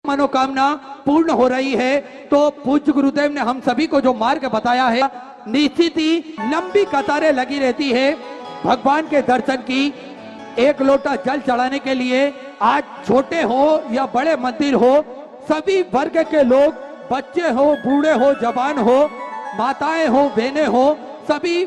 मनोकामना पूर्ण हो रही है। तो पूज्य गुरुदेव ने हम सभी को जो मार्ग बताया है, निश्चित ही लंबी कतारें लगी रहती है भगवान के दर्शन की। एक लोटा जल चढ़ाने के लिए आज छोटे हो या बड़े मंदिर हो, सभी वर्ग के लोग, बच्चे हो, बूढ़े हो, जवान हो, माताएं हो, बहनें हो, सभी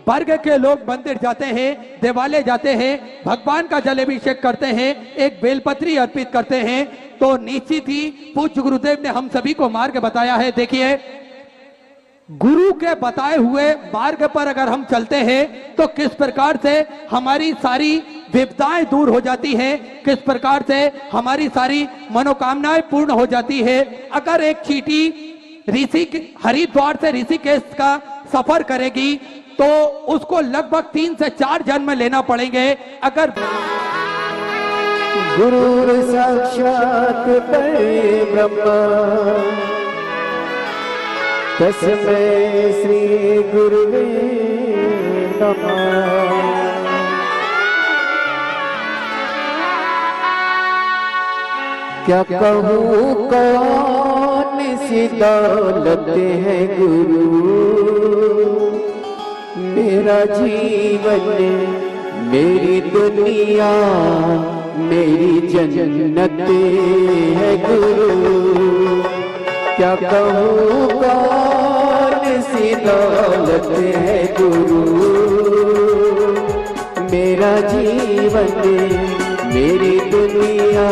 वर्ग के लोग मंदिर जाते हैं, देवालय जाते हैं, भगवान का जलाभिषेक करते हैं, एक बेलपत्री अर्पित करते हैं। तो निश्चित ही पूज्य गुरुदेव ने हम सभी को मार्ग बताया है। देखिए, गुरु के बताए हुए मार्ग पर अगर हम चलते हैं तो किस प्रकार से हमारी सारी विपदाएं दूर हो जाती है, किस प्रकार से हमारी सारी मनोकामनाएं पूर्ण हो जाती है। अगर एक चींटी हरिद्वार से ऋषिकेश का सफर करेगी तो उसको लगभग 3 से 4 जन्म लेना पड़ेंगे। अगर गुरु साक्षात परब्रह्म तस्मै श्री गुरुवे नमः। क्या कहूँ कौन सी दौलत है गुरु, मेरा जीवन मेरी दुनिया मेरी जन्नत है गुरु। क्या कहूँ कौन सी दौलत है गुरु, मेरा जीवन मेरी दुनिया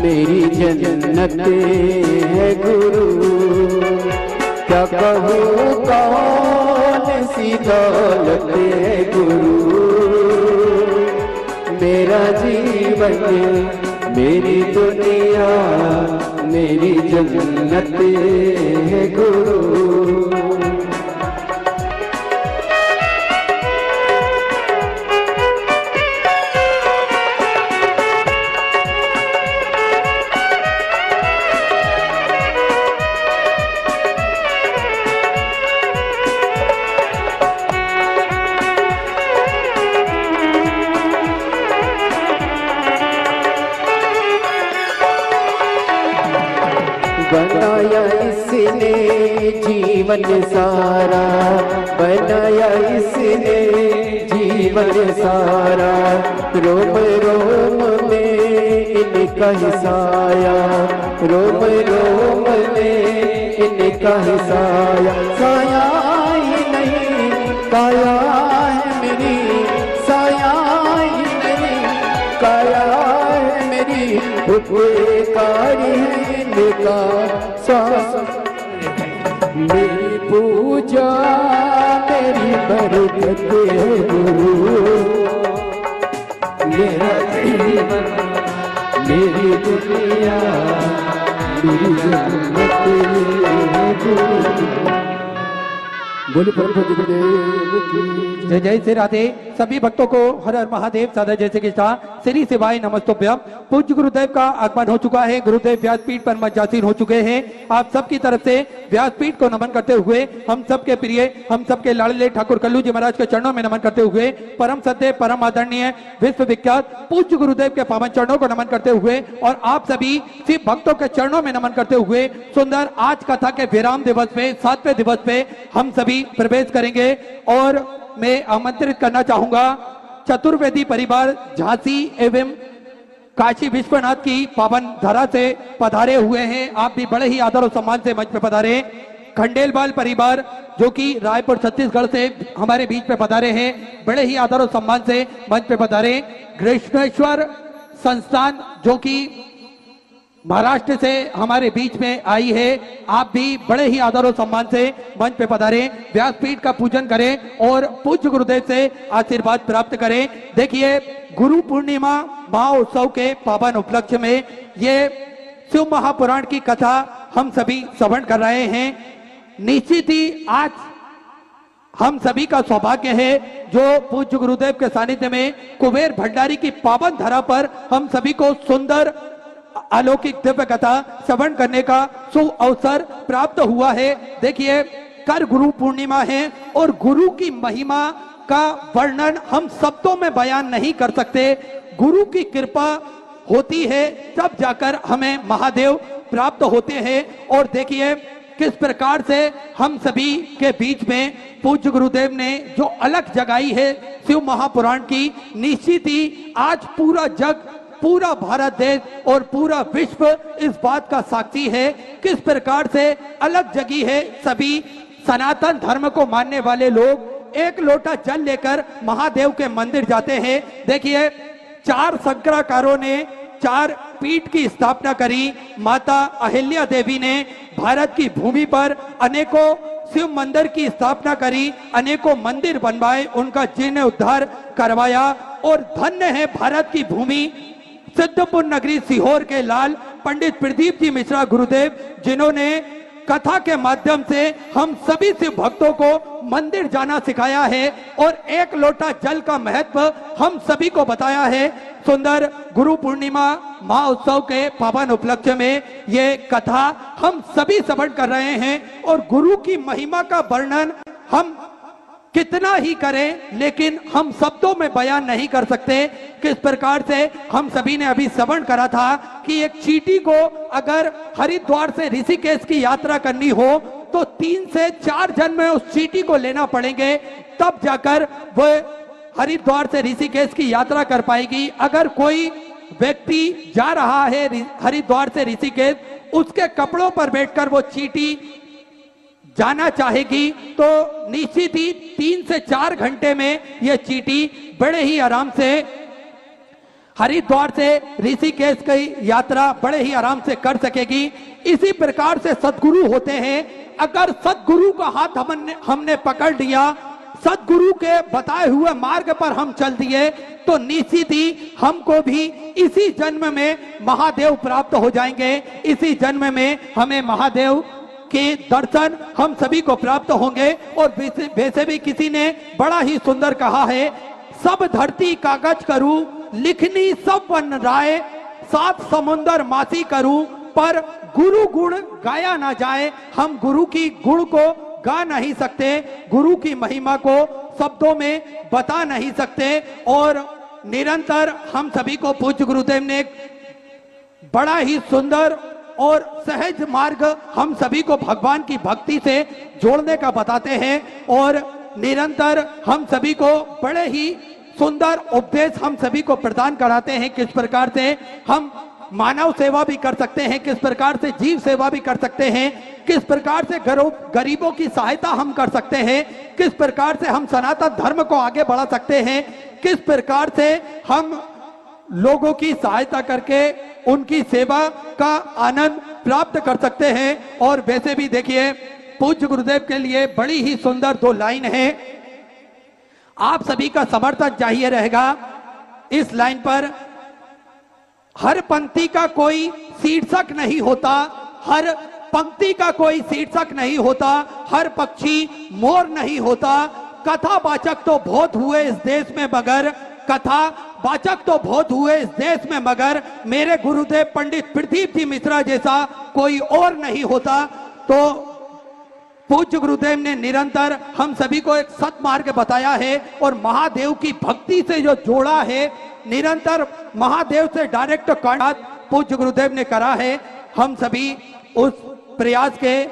मेरी जन्नत है गुरु। क्या कहूँ कौन सी दौलत है गुरु, मेरा जीवन मेरी दुनिया मेरी जन्नत है गुरु। बनाया इसने जीवन सारा, बनाया इसने जीवन सारा, रोम रोम में इनका ही साया, रोम रोम में इनका ही साया। साया ही नहीं काया है मेरी, साया ही नहीं काया है मेरी, उपकारी है का सांस। मेरी पूजा मेरी बरकत है गुरु, मेरा जीवन मेरी दुनिया मेरी जन्नत है गुरु। बोले परम गुरुदेव की जय जय श्री राधे। सभी भक्तों को हर हर महादेव, सदा जय श्री कृष्णा, श्री शिवाय नमस्तुभ्यम। पूज्य गुरुदेव का आगमन हो चुका है, गुरुदेव व्यासपीठ पर मज्जासीन हो चुके हैं। आप सबकी तरफ से व्यासपीठ को नमन करते हुए, हम सबके प्रिय, हम सबके लाडले ठाकुर कल्लू जी महाराज के चरणों में नमन करते हुए, परम सत्य, परम आदरणीय, विश्व विख्यात पूज्य गुरुदेव के पावन चरणों को नमन करते हुए और आप सभी शिव भक्तों के चरणों में नमन करते हुए, सुंदर आज कथा के विराम दिवस पे, 7वें दिवस पे हम सभी प्रवेश करेंगे। और मैं आमंत्रित करना चाहूंगा चतुर्वेदी परिवार झांसी एवं काशी विश्वनाथ की पावन धरा से पधारे हुए हैं। आप भी बड़े ही आदर और सम्मान से मंच पे पधारे। खंडेलवाल परिवार जो कि रायपुर छत्तीसगढ़ से हमारे बीच में पधारे हैं, बड़े ही आदर और सम्मान से मंच पे पधारे। कृष्णेश्वर संस्थान जो कि महाराष्ट्र से हमारे बीच में आई है, आप भी बड़े ही आदर और सम्मान से मंच पे पधारे, व्यासपीठ का पूजन करें और पूज्य गुरुदेव से आशीर्वाद प्राप्त करें। देखिए, गुरु पूर्णिमा महोत्सव के पावन उपलक्ष्य में ये शिव महापुराण की कथा हम सभी श्रवण कर रहे हैं। निश्चित ही आज हम सभी का सौभाग्य है जो पूज्य गुरुदेव के सानिध्य में कुबेर भंडारी की पावन धरा पर हम सभी को सुंदर अलौकिक दिव्य कथा श्रवण करने का सुअवसर प्राप्त हुआ है। देखिए, कर गुरु पूर्णिमा है और गुरु की महिमा का वर्णन हम शब्दों में बयान नहीं कर सकते। गुरु की कृपा होती है तब जाकर हमें महादेव प्राप्त होते हैं। और देखिए किस प्रकार से हम सभी के बीच में पूज्य गुरुदेव ने जो अलग जगाई है शिव महापुराण की, निश्चित ही आज पूरा जग, पूरा भारत देश और पूरा विश्व इस बात का साक्षी है किस प्रकार से अलग जगी है। सभी सनातन धर्म को मानने वाले लोग एक लोटा जल लेकर महादेव के मंदिर जाते हैं। देखिए 4 शंकराचार्यों ने 4 पीठ की स्थापना करी। माता अहिल्या देवी ने भारत की भूमि पर अनेकों शिव मंदिर की स्थापना करी, अनेकों मंदिर बनवाए, उनका जीर्णोद्धार करवाया। और धन्य है भारत की भूमि सिद्धपुर नगरी सीहोर के लाल पंडित प्रदीप जी मिश्रा गुरुदेव, जिन्होंने कथा के माध्यम से हम सभी शिव भक्तों को मंदिर जाना सिखाया है और एक लोटा जल का महत्व हम सभी को बताया है। सुंदर गुरु पूर्णिमा महोत्सव के पावन उपलक्ष्य में ये कथा हम सभी श्रवण कर रहे हैं और गुरु की महिमा का वर्णन हम कितना ही करें लेकिन हम शब्दों में बयान नहीं कर सकते। किस प्रकार से हम सभी ने अभी श्रवण करा था कि एक चींटी को अगर हरिद्वार से ऋषिकेश की यात्रा करनी हो तो 3 से 4 जन्म में उस चींटी को लेना पड़ेंगे, तब जाकर वह हरिद्वार से ऋषिकेश की यात्रा कर पाएगी। अगर कोई व्यक्ति जा रहा है हरिद्वार से ऋषिकेश, उसके कपड़ों पर बैठकर वो चींटी जाना चाहेगी तो निश्चित ही 3 से 4 घंटे में यह चींटी बड़े ही आराम से हरिद्वार से ऋषिकेश की यात्रा बड़े ही आराम से कर सकेगी। इसी प्रकार से सद्गुरु होते हैं। अगर सद्गुरु का हाथ हमने पकड़ लिया, सद्गुरु के बताए हुए मार्ग पर हम चल दिए तो निश्चित ही हमको भी इसी जन्म में महादेव प्राप्त हो जाएंगे। इसी जन्म में हमें महादेव के दर्शन हम सभी को प्राप्त होंगे। और वैसे भी किसी ने बड़ा ही सुंदर कहा है, सब धरती कागज करूं लिखनी सब वन राय, 7 समुंदर मासी करूं पर गुरु गुण गाया ना जाए। हम गुरु की गुण को गा नहीं सकते, गुरु की महिमा को शब्दों में बता नहीं सकते। और निरंतर हम सभी को पूज्य गुरुदेव ने बड़ा ही सुंदर और सहज मार्ग हम सभी को भगवान की भक्ति से जोड़ने का बताते हैं। और निरंतर हम सभी को बड़े ही सुंदर उपदेश हम सभी को प्रदान कराते हैं किस प्रकार से हम मानव सेवा भी कर सकते हैं, किस प्रकार से जीव सेवा भी कर सकते हैं, किस प्रकार से गरीबों की सहायता हम कर सकते हैं, किस प्रकार से हम सनातन धर्म को आगे बढ़ा सकते हैं, किस प्रकार से हम लोगों की सहायता करके उनकी सेवा का आनंद प्राप्त कर सकते हैं। और वैसे भी देखिए पूज्य गुरुदेव के लिए बड़ी ही सुंदर 2 लाइन है, आप सभी का समर्थन चाहिए रहेगा इस लाइन पर। हर पंक्ति का कोई शीर्षक नहीं होता, हर पंक्ति का कोई शीर्षक नहीं होता, हर पक्षी मोर नहीं होता। कथावाचक तो बहुत हुए इस देश में मगर, कथावाचक तो बहुत हुए इस देश में मगर मेरे गुरुदेव पंडित प्रदीप जी मिश्रा जैसा कोई और नहीं होता। तो पूज्य गुरुदेव ने निरंतर हम सभी को एक सत्मार्ग बताया है और महादेव की भक्ति से जो जोड़ा है, निरंतर महादेव से डायरेक्ट कांटेक्ट पूज्य गुरुदेव ने करा है। हम सभी उस प्रयास के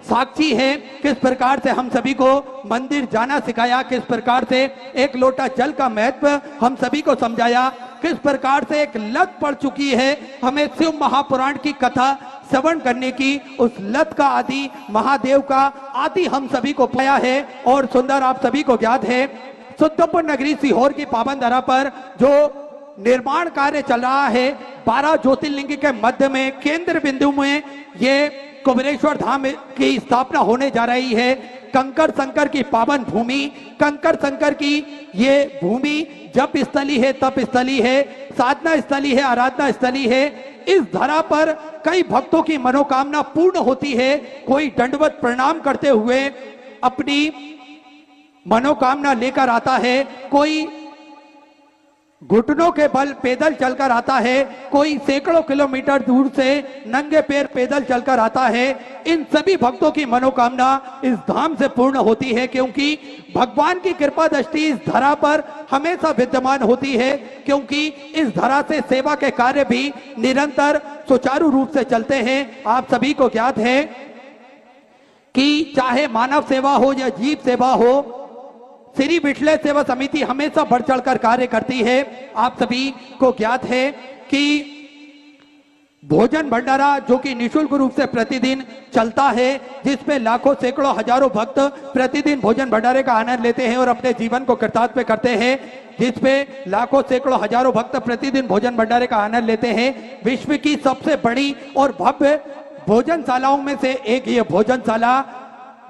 साक्षी है। किस प्रकार से हम सभी को मंदिर जाना सिखाया, किस प्रकार से एक लोटा जल का महत्व हम सभी को समझाया, किस प्रकार से एक लत पड़ चुकी है हमें शिव महापुराण की कथा श्रवण करने की, उस लत का आदि महादेव का आदि हम सभी को पाया है। और सुंदर आप सभी को ज्ञात है सिद्धपुर नगरी सीहोर की पावन धरा पर जो निर्माण कार्य चल रहा है, 12 ज्योतिर्लिंग के मध्य में केंद्र बिंदु में ये कुबेरेश्वर धाम की स्थापना होने जा रही है। कंकर शंकर की पावन भूमि, कंकर शंकर की ये भूमि जप स्थली है, तप स्थली है, साधना स्थली है, आराधना स्थली है। इस धरा पर कई भक्तों की मनोकामना पूर्ण होती है। कोई दंडवत प्रणाम करते हुए अपनी मनोकामना लेकर आता है, कोई घुटनों के बल पैदल चलकर आता है, कोई सैकड़ों किलोमीटर दूर से नंगे पैर पैदल चलकर आता है। इन सभी भक्तों की मनोकामना इस धाम से पूर्ण होती है, क्योंकि भगवान की कृपा दृष्टि इस धरा पर हमेशा विद्यमान होती है, क्योंकि इस धरा से सेवा के कार्य भी निरंतर सुचारू रूप से चलते हैं। आप सभी को ज्ञात है कि चाहे मानव सेवा हो या जीव सेवा हो, श्री विठले सेवा समिति हमेशा बढ़ चढ़कर कार्य करती है। आप सभी को ज्ञात है कि भोजन भंडारा जो कि निःशुल्क रूप से प्रतिदिन चलता है, जिसमें लाखों सैकड़ों हजारों भक्त प्रतिदिन भोजन भंडारे का आनंद लेते हैं और अपने जीवन को कृतार्थ करते हैं, जिसमें लाखों सैकड़ों हजारों भक्त प्रतिदिन भोजन भंडारे का आनंद लेते हैं। विश्व की सबसे बड़ी और भव्य भोजनशालाओं में से एक ये भोजनशाला,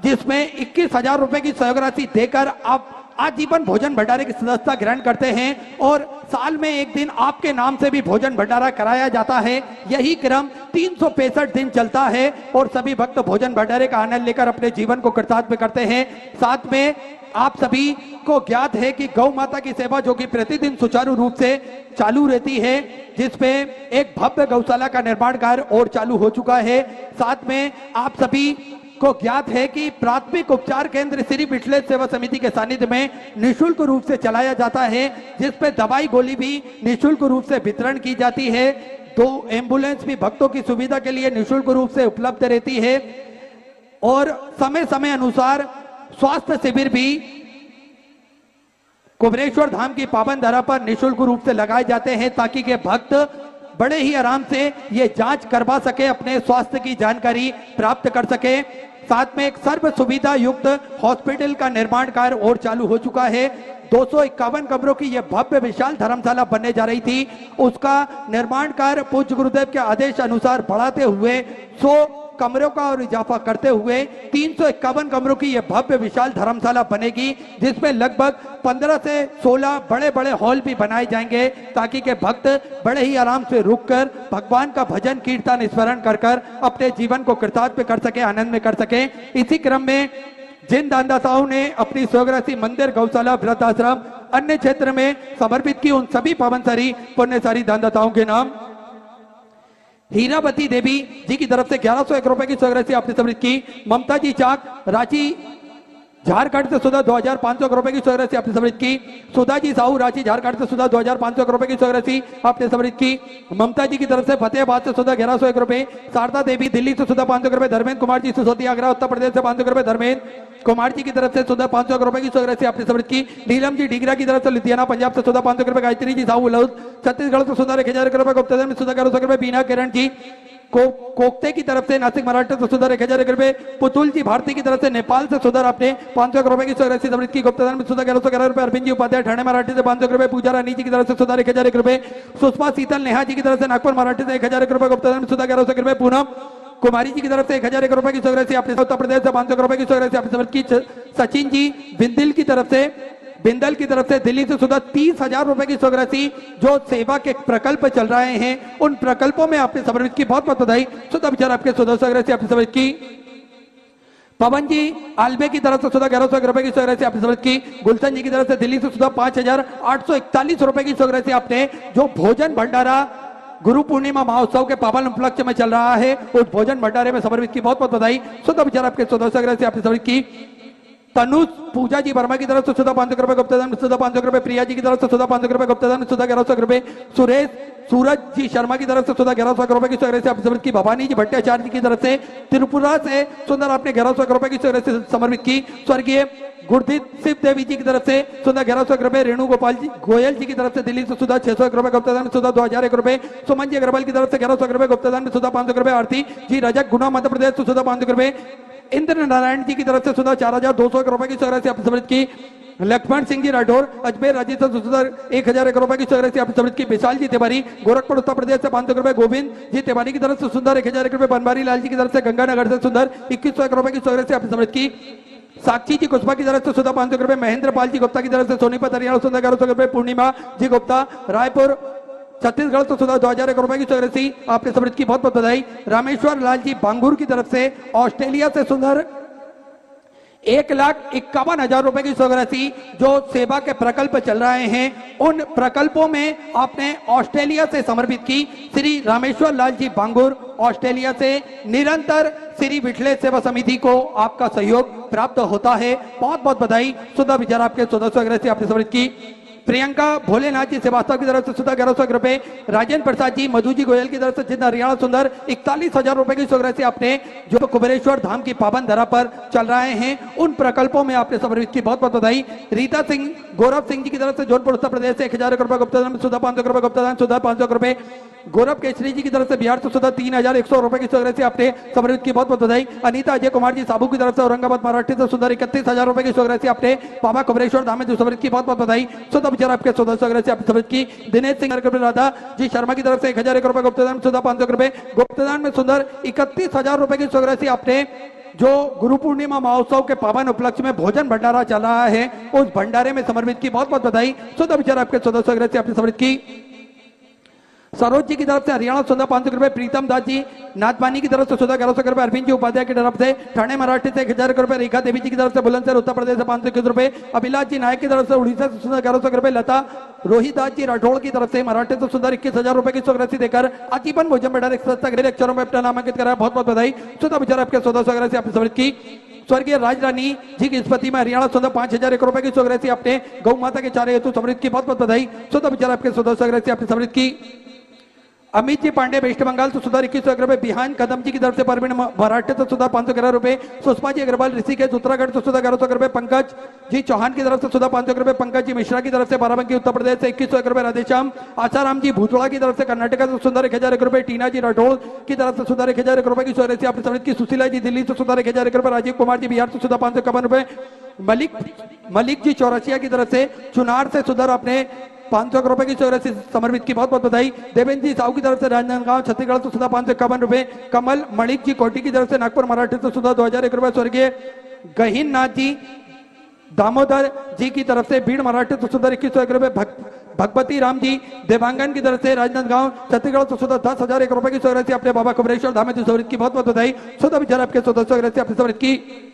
जिसमें 21,000 रुपए की सहयोग राशि देकर आप आजीवन भोजन भंडारे की सदस्यता ग्रहण करते हैं और साल में एक दिन आपके नाम से भी भोजन भंडारा कराया जाता है। यही क्रम 365 दिन चलता है और सभी भक्त भोजन भंडारे का आनंद लेकर अपने जीवन को कृतार्थ करते हैं। साथ में आप सभी को ज्ञात है कि गौ माता की सेवा जो कि प्रतिदिन सुचारू रूप से चालू रहती है, जिसपे एक भव्य गौशाला का निर्माण कार्य और चालू हो चुका है। साथ में आप सभी को ज्ञात है कि प्राथमिक उपचार केंद्र श्री विठले सेवा समिति के सानिध्य में निःशुल्क रूप से चलाया जाता है, जिसपे दवाई गोली भी निःशुल्क रूप से वितरण की जाती है। 2 एम्बुलेंस भी भक्तों की सुविधा के लिए निःशुल्क रूप से उपलब्ध रहती है और समय समय अनुसार स्वास्थ्य शिविर भी कुबरेश्वर धाम की पावन धरा पर निःशुल्क रूप से लगाए जाते हैं, ताकि के भक्त बड़े ही आराम से ये जांच करवा सके, अपने स्वास्थ्य की जानकारी प्राप्त कर सके। साथ में एक सर्व सुविधा युक्त हॉस्पिटल का निर्माण कार्य और चालू हो चुका है। 251 कमरों की यह भव्य विशाल धर्मशाला बनने जा रही थी, उसका निर्माण कार्य पूज्य गुरुदेव के आदेश अनुसार बढ़ाते हुए 100 कमरों का और इजाफा करते हुए 351 कमरों की यह भव्य विशाल धर्मशाला बनेगी, जिसमें लगभग 15 से 16 बड़े बड़े हॉल भी बनाए जाएंगे, ताकि के भक्त बड़े ही आराम से रुककर भगवान का भजन कीर्तन स्मरण कर अपने जीवन को कृतार्थ कर सके, आनंद में कर सके। इसी क्रम में जिन दानदाताओं ने अपनी स्वराशि मंदिर, गौशाला, वृद्धाश्रम, अन्य क्षेत्र में समर्पित की, उन सभी पावनसारी पुण्यसारी दानदाताओं के नाम हीरावती देवी जी की तरफ से 1101 रुपए की स्वराशि आपने समर्पित की। ममता जी चाक रांची झारखंड से सुधा 2500 रुपए की स्वराशि आपने समर्पित की। सुधा जी साहू रांची झारखंड से सुधा 2500 रुपए की स्वराशि आपने समर्पित की। ममता जी की तरफ से फतेहाबाद से सुधा 1101 रुपए। शारदा देवी दिल्ली से सुधा 500 रुपए। धर्मेंद्र कुमार जी सिसोदिया आगरा उत्तर प्रदेश से 500 रुपए। धर्मेंद्र कुमार जी की तरफ से सुधा 500 रुपए की स्वराशि आपने समर्पित की। नीलम जी डीगरा की तरफ से लुधियाना पंजाब से सुधा 500 रुपए। गायत्री जी साहू लौद छत्तीसगढ़ से सुधा 1000 रुपए। गुप्ता में सुधा 1100 रुपए। बीना किरण जी कोकते की तरफ से नासिक महाराष्ट्र से सुधा 1000 रुपए। पुतुल जी भारती की तरफ से नेपाल से सुधा आपने 500 रुपए की स्वराशि समर्पित की। गुप्ता में सुधा 1111 रुपए। अरविंद जी उपाध्याय ठाणे मराठी से 500 रुपए। पूजा रानी जी की तरफ से सुधा 1000 रुपए। सुषमा शीतल नेहा जी की तरफ से नागपुर मराठी से 1000 रुपए। गुप्ता में सुधा 1100 रुपए। पूनम कुमारी जी की तरफ से 1001 रुपए की स्वराशि आपने उत्तर प्रदेश से 500 रुपए की स्वराशि आपने समर्पित की। सचिन जी बिंदल की तरफ से दिल्ली से सुधा 30,000 रुपए की स्वराशि जो सेवा के प्रकल्प चल रहे हैं, उन प्रकल्पों में आपने समर्पित की। बहुत बहुत बधाई। सुधा विचार आपके सुधा स्वराशि आपने समर्पित की। पवन जी आलबे की तरफ से सुधा 1101 रुपए की स्वराशि आपने समर्पित की। गुलशन जी की तरफ से दिल्ली से सुधा 5,841 रुपए की स्वराशि आपने, जो भोजन भंडारा गुरु पूर्णिमा महोत्सव के पावन उपलक्ष्य में चल रहा है, उस भोजन भंडारे में समर्पित की। बहुत बहुत बधाई। सुधा विचार आपके सुधा स्वराशि आपने समर्पित की। तनुज पूजा जी वर्मा की तरफ से सुधा 500 रुपए। गुप्तादान सुधा 500 रुपए। प्रिया जी की तरफ से सुधा 500 रुपए। गुप्तादान सुधा 1100 रुपए। सुरेश सूरज जी शर्मा की तरफ से सुधा 1100 रुपए की स्वराशि आपने समर्पित की। भवानी जी भट्टाचार्य जी की तरफ से त्रिपुरा से सुंदर आपने 1100 रुपए की स्वराशि समर्पित की। स्वर्गीय गुरदीप शिव देवी जी की तरफ से सुधा 1100 रुपए। रेणु गोपाल जी गोयल जी की तरफ से दिल्ली से सुधा 601 रुपए। गुप्तादान सुधा 2001 रुपए। सुमन जी अग्रवाल की तरफ से 1100 रुपए। गुप्तादान सुधा 500 रुपए। आरती जी रजक गुना मध्य प्रदेश से सुधा 500 रुपए। इंद्र नारायण जी की तरफ से सुधा 4200 रुपए की स्वराशि आपने समर्पित की। लक्ष्मण सिंह जी राठौर अजमेर राज्य से सुधा 1001 रुपए की स्वराशि आपने समर्पित की। विशाल जी तिवारी गोरखपुर उत्तर प्रदेश से 500 रुपए। गोविंद जी तिवारी की तरफ से सुंदर 1001 रुपए। बनवारी लाल जी की तरफ से गंगानगर से सुंदर 2101 रुपए की स्वराशि आपने समर्पित की। साक्षी जी कुशवा की तरफ से सुधा 500 रुपए। महेंद्र पाल जी गुप्ता की तरफ से सोनीपत हरियाणा सुधा 1100 रुपए। पूर्णिमा जी गुप्ता रायपुर छत्तीसगढ़ तो सुधा 2001 रुपए की स्वराशि आपने समर्पित की। बहुत बहुत बधाई। रामेश्वर लाल जी बांगूर की तरफ से ऑस्ट्रेलिया से सुंदर 1,51,000 रुपए की स्वराशि जो सेवा के प्रकल्प चल रहे हैं, उन प्रकल्पों में आपने ऑस्ट्रेलिया से समर्पित की श्री रामेश्वर लाल जी बांगुर, ऑस्ट्रेलिया से निरंतर श्री विठले सेवा समिति को आपका सहयोग प्राप्त होता है। बहुत बहुत बधाई। सुधा विचार आपके 1400 आपने समर्पित की। प्रियंका भोलेनाथ जी श्रीवास्तव की तरफ से सुधा 1100 रुपए, राजेंद्र प्रसाद जी मधु जी गोयल की तरफ से जितना हरियाणा सुंदर 41,000 रुपए की स्वराशि आपने जो कुबेरेश्वर धाम की पावन धरा पर चल रहे हैं उन प्रकल्पों में आपने समर्पित की। बहुत बहुत बधाई। रीता सिंह गौरव सिंह जी की तरफ से जौनपुर उत्तर प्रदेश से 1,000 रुपए गुप्तदान, सुधा 500 रुपए गुप्तदान, सुधा 500 रुपए। गौरव केसरी जी की तरफ से बिहार से सुधा 3,100 रुपए की स्वराशि आपने समर्पित की। बहुत बहुत बधाई। अनीता अजय कुमार जी साबू की तरफ से औरंगाबाद महाराष्ट्र से सुंदर 31,000 रुपए की स्वराशि आपने बाबा कुबेरेश्वर धाम में समर्पित की। बहुत बहुत बधाई। सुधा विचार आपके 1400 आपने समर्पित की। दिनेश सिंह राधा जी शर्मा की तरफ से 1,000 रुपए गुप्तदान, सुधा 500 रुपए गुप्तदान में सुंदर 31,000 रुपए की स्वराशि आपने जो गुरु पूर्णिमा महोत्सव के पावन उपलक्ष्य में भोजन भंडारा चल रहा है उस भंडारे में समर्पित की। बहुत बहुत बधाई। सुधा विचार आपके 1400 आपने समर्पित की। सरोज जी की तरफ से हरियाणा सुधा 500 रुपए, प्रीतम दास जी नाथवानी की तरफ से सुधा 1100 रुपए, अरविंद जी उपाध्याय की तरफ से ठाणे मराठी से 1,000 रुपए, रेखा देवी जी की तरफ से बुलंदशहर उत्तर प्रदेश से 521 रुपए, अभिलाष जी नायक की तरफ से उड़ीसा से सुधा 1100 रुपए, लता रोहित दास जी राठौड़ की तरफ से मराठी से सुधा 21,000 रुपए की स्वराशि देकर आजीवन भोजन भंडार अक्षरों में अपना नामांकित करा। बहुत बहुत बधाई। सुधा विचार आपके 1400 आपने समर्पित की। स्वर्गीय राजरानी जी की स्मृति में हरियाणा सुधा 5,001 रुपए की स्वराशि आपने गौ माता के चारे हेतु समर्पित की। बहुत बहुत बधाई। सुधा विचार आपके 1400 आपने समर्पित की। अमित जी पांडे वेस्ट बंगाल से सुधा 2100 रुपए, बिहान कदम जी की तरफ से परवीन मराठे से सुधा 511 रुपए, सुषमा जी अग्रवाल ऋषिकेश उत्तराखंड से सुधा 1100 रुपए, पंकज जी चौहान की तरफ से सुधा 500 रुपए, पंकज जी मिश्रा की तरफ से बाराबंकी उत्तर प्रदेश से 2100 रुपए, राधेश्याम आसाराम जी भूतोड़ा की तरफ से कर्नाटक से सुधा 1,000 रुपए, टीना जी राठौड़ की तरफ से सुधा 1,000 रुपए की स्वराशि आपने समर्पित की। सुशीला जी दिल्ली से सुधा 1,000 रुपए, राजीव कुमार जी बिहार से सुधा 551 रुपए, मलिक जी चौरसिया की तरफ से चुनार से सुधा आपने 500 रुपए की स्वराशि समर्पित की। बहुत बहुत बधाई। देवेंद्र जी साहू की तरफ से राजनांदगांव छत्तीसगढ़ से सुधा 551 रुपए, कमल मणिक जी कोटी की तरफ से नागपुर मराठी से सुधा 2,001 रुपए, स्वर्गीय गहीन नाथ जी दामोदर जी की तरफ से भीड़ मराठी से सुधा 2101 रुपए, भगवती राम जी देवांगन की तरफ से राजनांदगांव छत्तीसगढ़ से सुधा 10,001 रुपए की स्वराशि अपने बाबा कुबेरेश्वर धाम में समर्पित की। बहुत बहुत बधाई। सुधा विचार आपके 1400 आपने समर्पित की।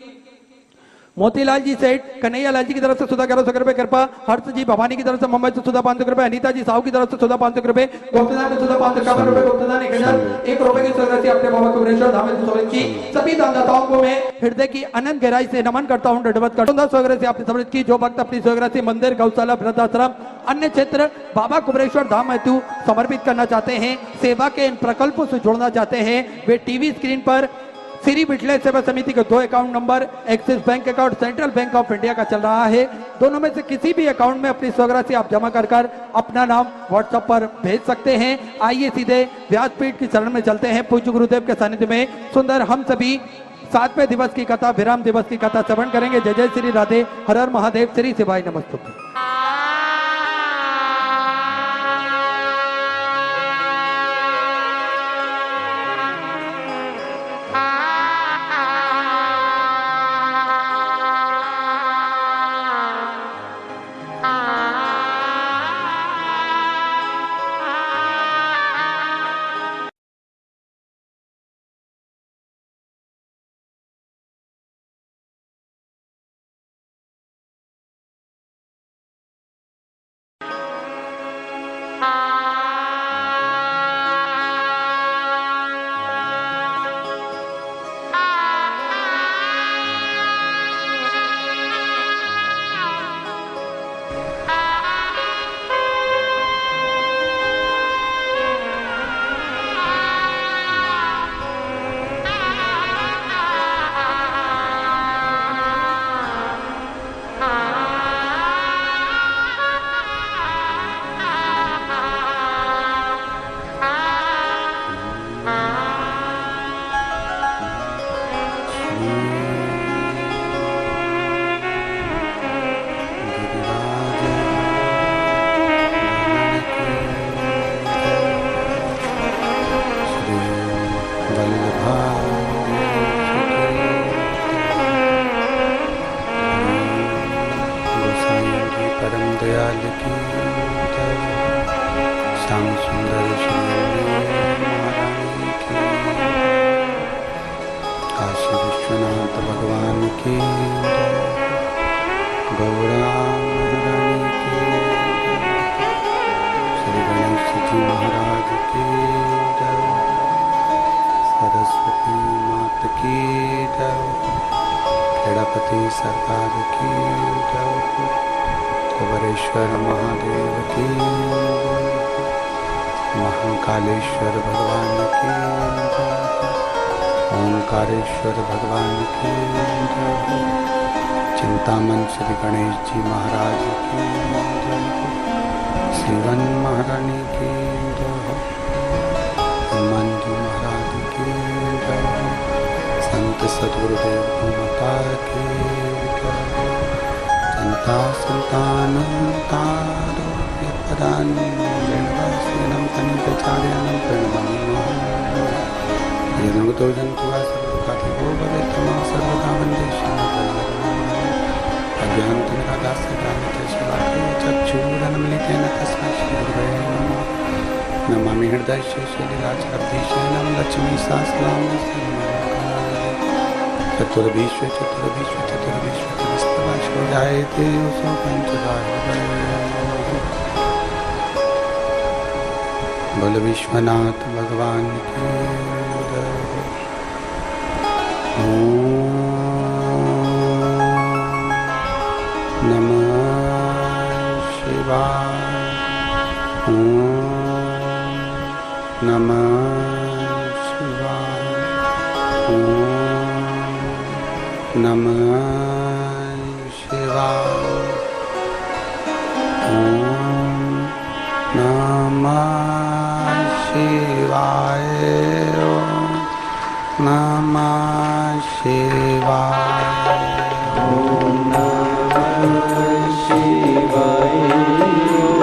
मोतीलाल जी सेठ कन्हैया लाल जी की तरफ से सुधा 1100 रुपए, कृपा हर्ष जी भवानी की तरफ से मुंबई से सुधा 500 रुपए, अनीता जी साहू की तरफ से सुधा 500 रुपए, गुप्तदान में सुधा 551 रुपए, गुप्तदान 1,001 रुपए की स्वराशि अपने बाबा कुबेरेश्वर धाम में समर्पित की। सभी दानदाताओं को मैं हृदय की अनंत गहराई से नमन करता हूं, दंडवत करता हूं। स्वराशि आपने समर्पित की। जो भक्त अपनी स्वराशि मंदिर, गौशाला, वृद्धाश्रम, अन्य क्षेत्र बाबा कुबेरेश्वर धाम हेतु समर्पित करना चाहते हैं, सेवा के इन प्रकल्पों से जुड़ना चाहते हैं, वे टीवी स्क्रीन पर श्री विठले सेवा समिति के 2 account number axis bank account, central bank of India का चल रहा है। दोनों में से किसी भी अकाउंट में अपनी स्वराशि आप जमा कर अपना नाम व्हाट्सएप पर भेज सकते हैं। आइए सीधे व्यासपीठ की शरण में चलते हैं। पूज्य गुरुदेव के सानिध्य में सुंदर हम सभी 7वें दिवस की कथा, विराम दिवस की कथा श्रवण करेंगे। जय जय श्री राधे, हर हर महादेव, श्री शिवाय नमस्तुभ्यं। श्याम सुंदर महारानी की, काशी विश्वनाथ भगवान की। सरस्वती मात की जय। गणपति सरकार की जय। कुबेरेश्वर महादेव की जय। महाकालेश्वर भगवान की जय। ओंकारेश्वर भगवान की जय। चिंतामन श्री गणेश जी महाराज की जय। शिवन महारानी की जय। मंजू महाराज की जय। संत सद्गुरुदेव माता की जय। संता संतान तारोग्य पदानि वेणवासीनं तनितचार्यानं प्रणमामि। यदुतो जन्तुवा सर्वकाधिको भवेत् मां सर्वदा वन्दे अज्ञानतिमिरादास्य ज्ञानतिशलाकं चक्षुरुन्मीलितेन तस्मै श्रीगुरवे नमः। नमामि हृदयस्य श्रीलीलाचरब्धीशयनं लक्ष्मीसहस्रनाम चतुर्विश्व चतुर्विश्व चतुर्विश्व चतुस्तवाशो जायते सो पंचदाय। बोल विश्वनाथ भगवान की जय। ओम नमः शिवाय। ओम नमः शिवाय। ओम नमः शिवाय। ओम नमः शिवाय। ओम नमः शिवाय। ओम नमः शिवाय।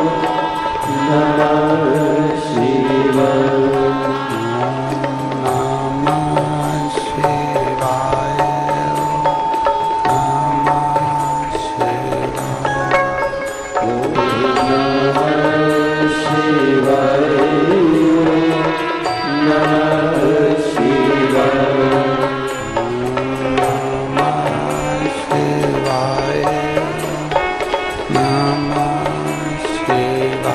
नमः शिवाय।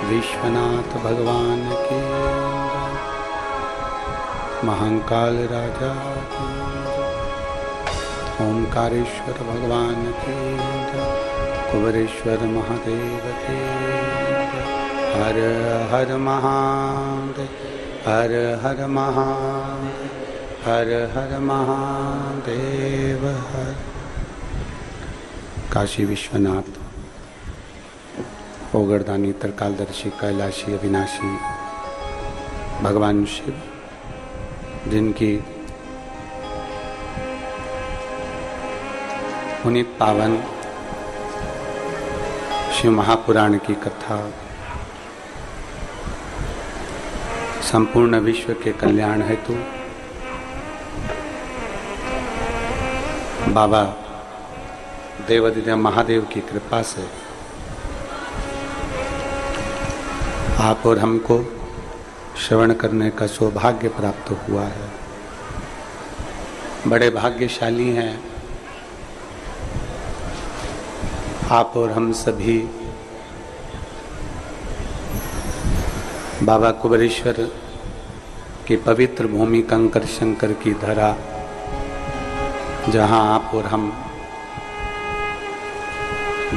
विश्वनाथ भगवान की जय। महाकाल राजा की जय। ओंकारेश्वर भगवान की जय। कुबेरेश्वर महादेव की जय। हर हर महादेव, हर हर महादेव, हर हर महादेव हर। काशी विश्वनाथ, ओगरदानी, त्रिकालदर्शी, कैलाशी, अविनाशी भगवान शिव, जिनकी पुनीत पावन शिव महापुराण की कथा संपूर्ण विश्व के कल्याण हेतु बाबा देवाधिदेव महादेव की कृपा से आप और हमको श्रवण करने का सौभाग्य प्राप्त हुआ है। बड़े भाग्यशाली हैं आप और हम सभी बाबा कुबेरेश्वर की पवित्र भूमि कंकर शंकर की धरा, जहां आप और हम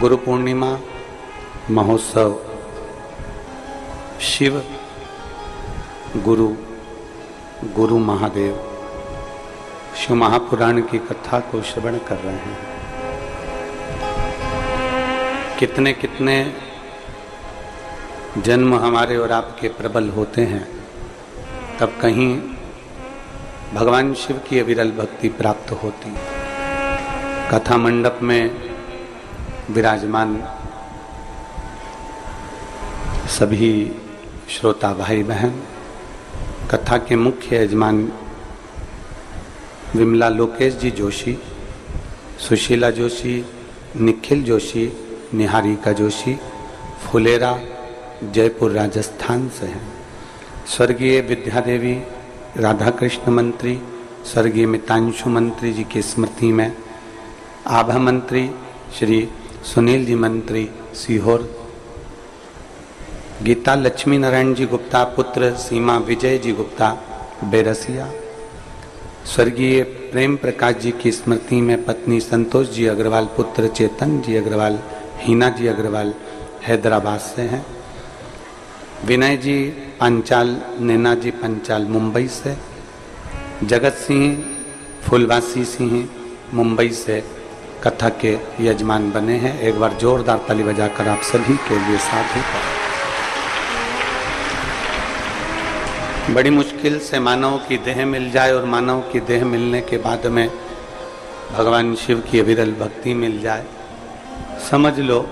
गुरु पूर्णिमा महोत्सव शिव गुरु गुरु महादेव शिव महापुराण की कथा को श्रवण कर रहे हैं। कितने कितने जन्म हमारे और आपके प्रबल होते हैं, तब कहीं भगवान शिव की अविरल भक्ति प्राप्त होती। कथा मंडप में विराजमान सभी श्रोता भाई बहन, कथा के मुख्य यजमान विमला लोकेश जी जोशी, सुशीला जोशी, निखिल जोशी, निहारिका जोशी, फुलेरा जयपुर राजस्थान से हैं। स्वर्गीय विद्यादेवी राधा कृष्ण मंत्री, स्वर्गीय मितांशु मंत्री जी की स्मृति में आभा मंत्री श्री सुनील जी मंत्री सीहोर, गीता लक्ष्मी नारायण जी गुप्ता पुत्र सीमा विजय जी गुप्ता बेरसिया, स्वर्गीय प्रेम प्रकाश जी की स्मृति में पत्नी संतोष जी अग्रवाल पुत्र चेतन जी अग्रवाल हीना जी अग्रवाल हैदराबाद से हैं। विनय जी पंचाल, नैना जी पंचाल मुंबई से, जगत सिंह फुलवासी सिंह मुंबई से कथा के यजमान बने हैं। एक बार जोरदार ताली बजाकर आप सभी के लिए साधु का। बड़ी मुश्किल से मानव की देह मिल जाए और मानव की देह मिलने के बाद में भगवान शिव की अविरल भक्ति मिल जाए, समझ लो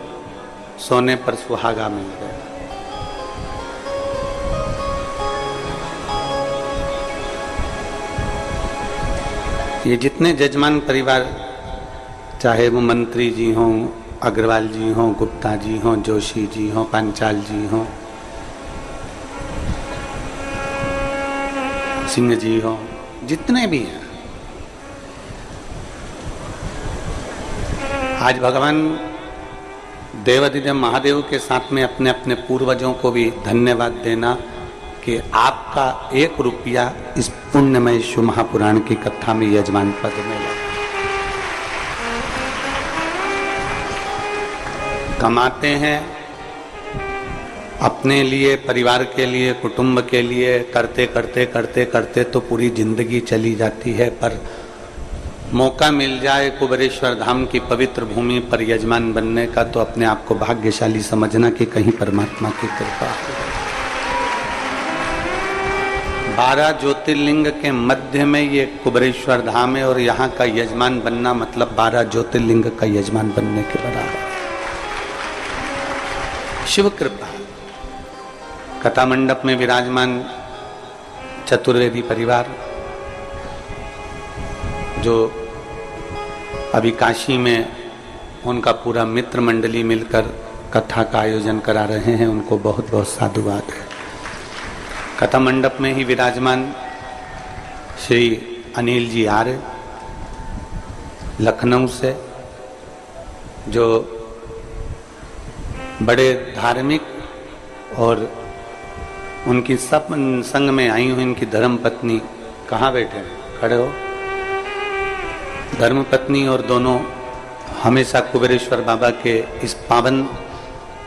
सोने पर सुहागा मिल गया। ये जितने जजमान परिवार, चाहे वो मंत्री जी हों, अग्रवाल जी हों, गुप्ता जी हों, जोशी जी हों, पांचाल जी हों, सिंह जी हों, जितने भी हैं, आज भगवान देवाधिदेव महादेव के साथ में अपने अपने पूर्वजों को भी धन्यवाद देना कि आपका 1 रुपया इस पुण्यमय शिव महापुराण की कथा में यजमान पद मिला। कमाते हैं अपने लिए, परिवार के लिए, कुटुंब के लिए, करते करते करते करते तो पूरी जिंदगी चली जाती है, पर मौका मिल जाए कुबेरेश्वर धाम की पवित्र भूमि पर यजमान बनने का, तो अपने आप को भाग्यशाली समझना कि कहीं परमात्मा की कृपा है। 12 ज्योतिर्लिंग के मध्य में ये कुबेरेश्वर धाम है और यहाँ का यजमान बनना मतलब 12 ज्योतिर्लिंग का यजमान बनने के बराबर। शिव कृपा। कथा मंडप में विराजमान चतुर्वेदी परिवार, जो अभी काशी में उनका पूरा मित्र मंडली मिलकर कथा का आयोजन करा रहे हैं, उनको बहुत बहुत साधुवाद है। कथा मंडप में ही विराजमान श्री अनिल जी आर्य लखनऊ से, जो बड़े धार्मिक और उनकी सब संग में आई हुई इनकी धर्म पत्नी, कहाँ बैठे हैं, खड़े हो, धर्म पत्नी और दोनों हमेशा कुबेरेश्वर बाबा के इस पावन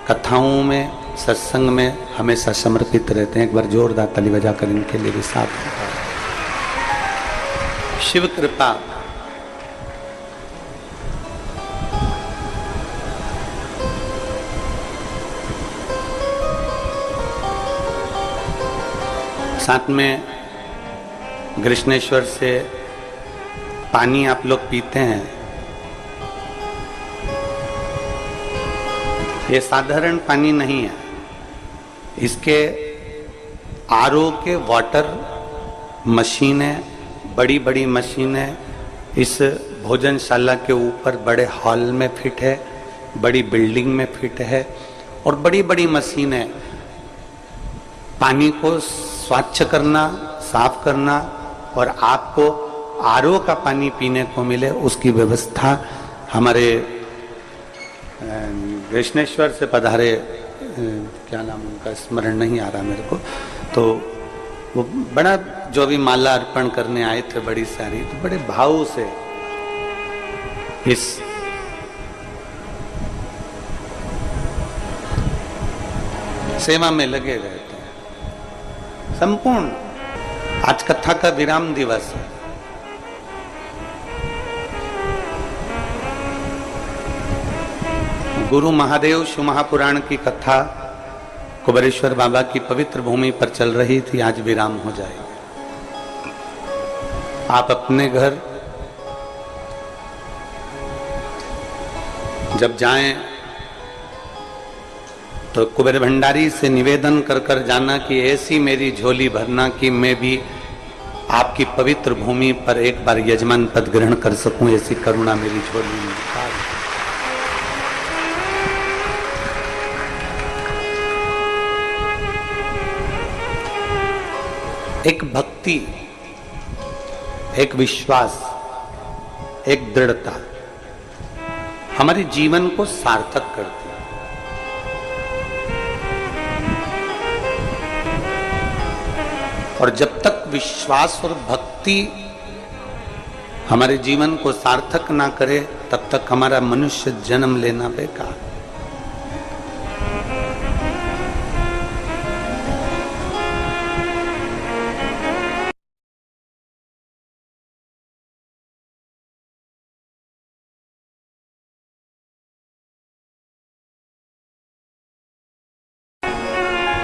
कथाओं में सत्संग में हमेशा समर्पित रहते हैं। एक बार जोरदार ताली बजाकर इनके लिए भी साथ शिव कृपा। साथ में कृष्णेश्वर से पानी आप लोग पीते हैं, ये साधारण पानी नहीं है, इसके आरओ के वाटर मशीनें, बड़ी बड़ी मशीनें इस भोजनशाला के ऊपर बड़े हॉल में फिट है, बड़ी बिल्डिंग में फिट है, और बड़ी बड़ी मशीनें पानी को स्वच्छ करना, साफ करना और आपको आरओ का पानी पीने को मिले, उसकी व्यवस्था हमारे कृष्णेश्वर से पधारे, क्या नाम उनका स्मरण नहीं आ रहा मेरे को, तो वो बड़ा जो भी माला अर्पण करने आए थे बड़ी सारी, तो बड़े भाव से इस सेवा में लगे रहते हैं संपूर्ण। आज कथा का विराम दिवस है। गुरु महादेव शिव महापुराण की कथा कुबेरेश्वर बाबा की पवित्र भूमि पर चल रही थी, आज विराम हो जाएगी। आप अपने घर जब जाएं तो कुबेर भंडारी से निवेदन कर कर जाना कि ऐसी मेरी झोली भरना कि मैं भी आपकी पवित्र भूमि पर एक बार यजमान पद ग्रहण कर सकूं, ऐसी करुणा मेरी झोली में। एक भक्ति, एक विश्वास, एक दृढ़ता हमारे जीवन को सार्थक करती है। और जब तक विश्वास और भक्ति हमारे जीवन को सार्थक ना करे, तब तक हमारा मनुष्य जन्म लेना बेकार।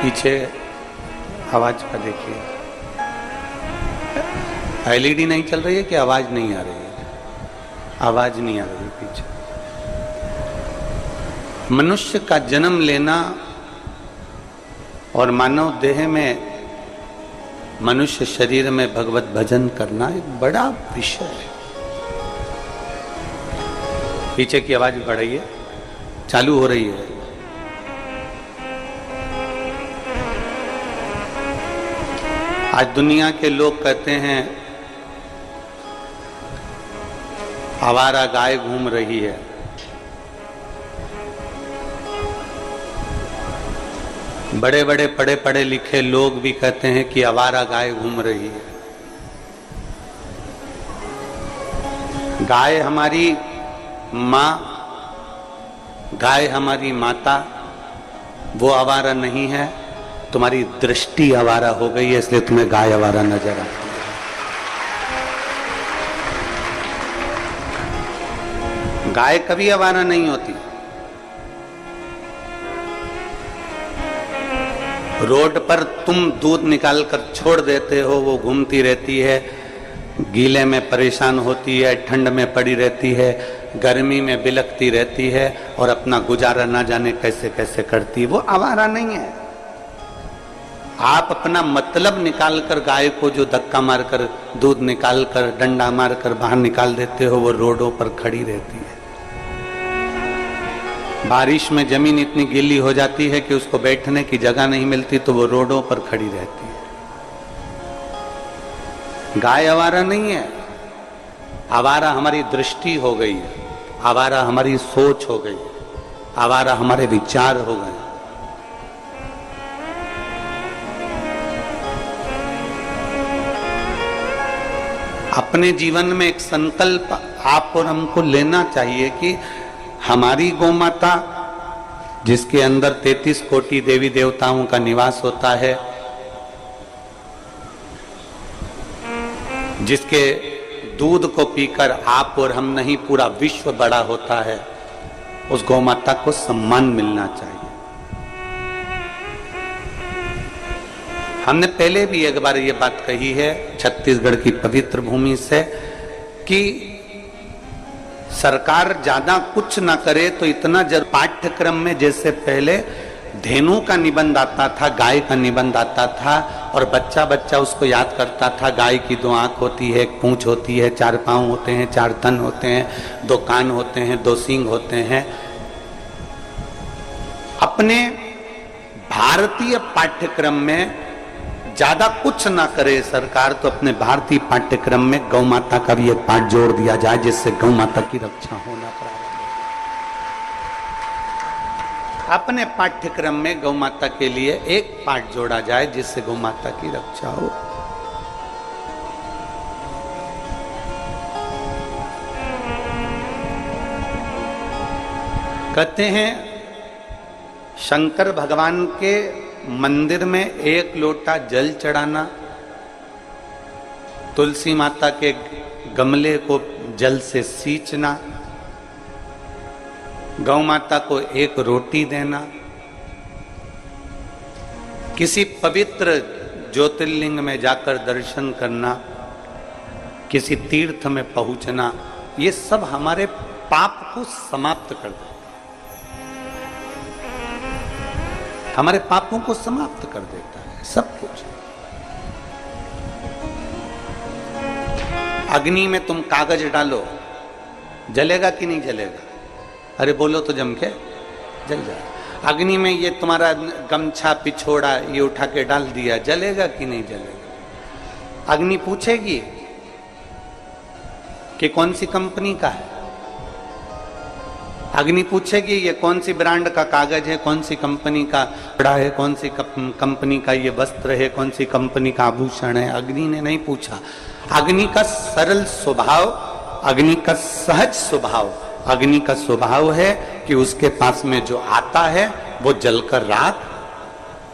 पीछे आवाज का देखिए, एलईडी नहीं चल रही है कि आवाज नहीं आ रही है? आवाज नहीं आ रही पीछे। मनुष्य का जन्म लेना और मानव देह में, मनुष्य शरीर में भगवत भजन करना एक बड़ा विषय है। पीछे की आवाज बढ़ रही है, चालू हो रही है। आज दुनिया के लोग कहते हैं आवारा गाय घूम रही है। बड़े बड़े पढ़े पढ़े लिखे लोग भी कहते हैं कि आवारा गाय घूम रही है। गाय हमारी माँ, गाय हमारी माता, वो आवारा नहीं है। तुम्हारी दृष्टि आवारा हो गई है, इसलिए तुम्हें गाय आवारा नजर आती है। गाय कभी आवारा नहीं होती। रोड पर तुम दूध निकाल कर छोड़ देते हो, वो घूमती रहती है, गीले में परेशान होती है, ठंड में पड़ी रहती है, गर्मी में बिलखती रहती है और अपना गुजारा ना जाने कैसे कैसे करती है। वो आवारा नहीं है। आप अपना मतलब निकाल कर गाय को जो धक्का मारकर दूध निकाल कर डंडा मारकर बाहर निकाल देते हो, वो रोडों पर खड़ी रहती है। बारिश में जमीन इतनी गीली हो जाती है कि उसको बैठने की जगह नहीं मिलती, तो वो रोडों पर खड़ी रहती है। गाय आवारा नहीं है। आवारा हमारी दृष्टि हो गई है, आवारा हमारी सोच हो गई, आवारा हमारे विचार हो गए। अपने जीवन में एक संकल्प आप और हमको लेना चाहिए कि हमारी गौ माता जिसके अंदर 33 कोटि देवी देवताओं का निवास होता है, जिसके दूध को पीकर आप और हम नहीं पूरा विश्व बड़ा होता है, उस गौ माता को सम्मान मिलना चाहिए। हमने पहले भी एक बार ये बात कही है छत्तीसगढ़ की पवित्र भूमि से कि सरकार ज्यादा कुछ ना करे तो इतना पाठ्यक्रम में जैसे पहले धेनु का निबंध आता था, गाय का निबंध आता था और बच्चा बच्चा उसको याद करता था। गाय की 2 आंख होती है, 1 पूंछ होती है, 4 पांव होते हैं, 4 तन होते हैं, 2 कान होते हैं, 2 सींग होते हैं। अपने भारतीय पाठ्यक्रम में ज्यादा कुछ ना करे सरकार तो अपने भारतीय पाठ्यक्रम में गौ माता का भी एक पाठ जोड़ दिया जाए, जिससे गौ माता की रक्षा होना प्रारंभ। अपने पाठ्यक्रम में गौ माता के लिए एक पाठ जोड़ा जाए जिससे गौ माता की रक्षा हो। कहते हैं शंकर भगवान के मंदिर में 1 लोटा जल चढ़ाना, तुलसी माता के गमले को जल से सींचना, गौ माता को 1 रोटी देना, किसी पवित्र ज्योतिर्लिंग में जाकर दर्शन करना, किसी तीर्थ में पहुंचना, ये सब हमारे पाप को समाप्त कर देता है, हमारे पापों को समाप्त कर देता है सब कुछ। अग्नि में तुम कागज डालो, जलेगा कि नहीं जलेगा? अरे बोलो तो जम के जल जाए। अग्नि में ये तुम्हारा गमछा पिछोड़ा ये उठा के डाल दिया, जलेगा कि नहीं जलेगा? अग्नि पूछेगी कि कौन सी कंपनी का है, अग्नि पूछेगी ये कौन सी ब्रांड का कागज है, कौन सी कंपनी का कपड़ा है, कौन सी कंपनी का ये वस्त्र है, कौन सी कंपनी का आभूषण है। अग्नि ने नहीं पूछा। अग्नि का सरल स्वभाव, अग्नि का सहज स्वभाव, अग्नि का स्वभाव है कि उसके पास में जो आता है वो जलकर राख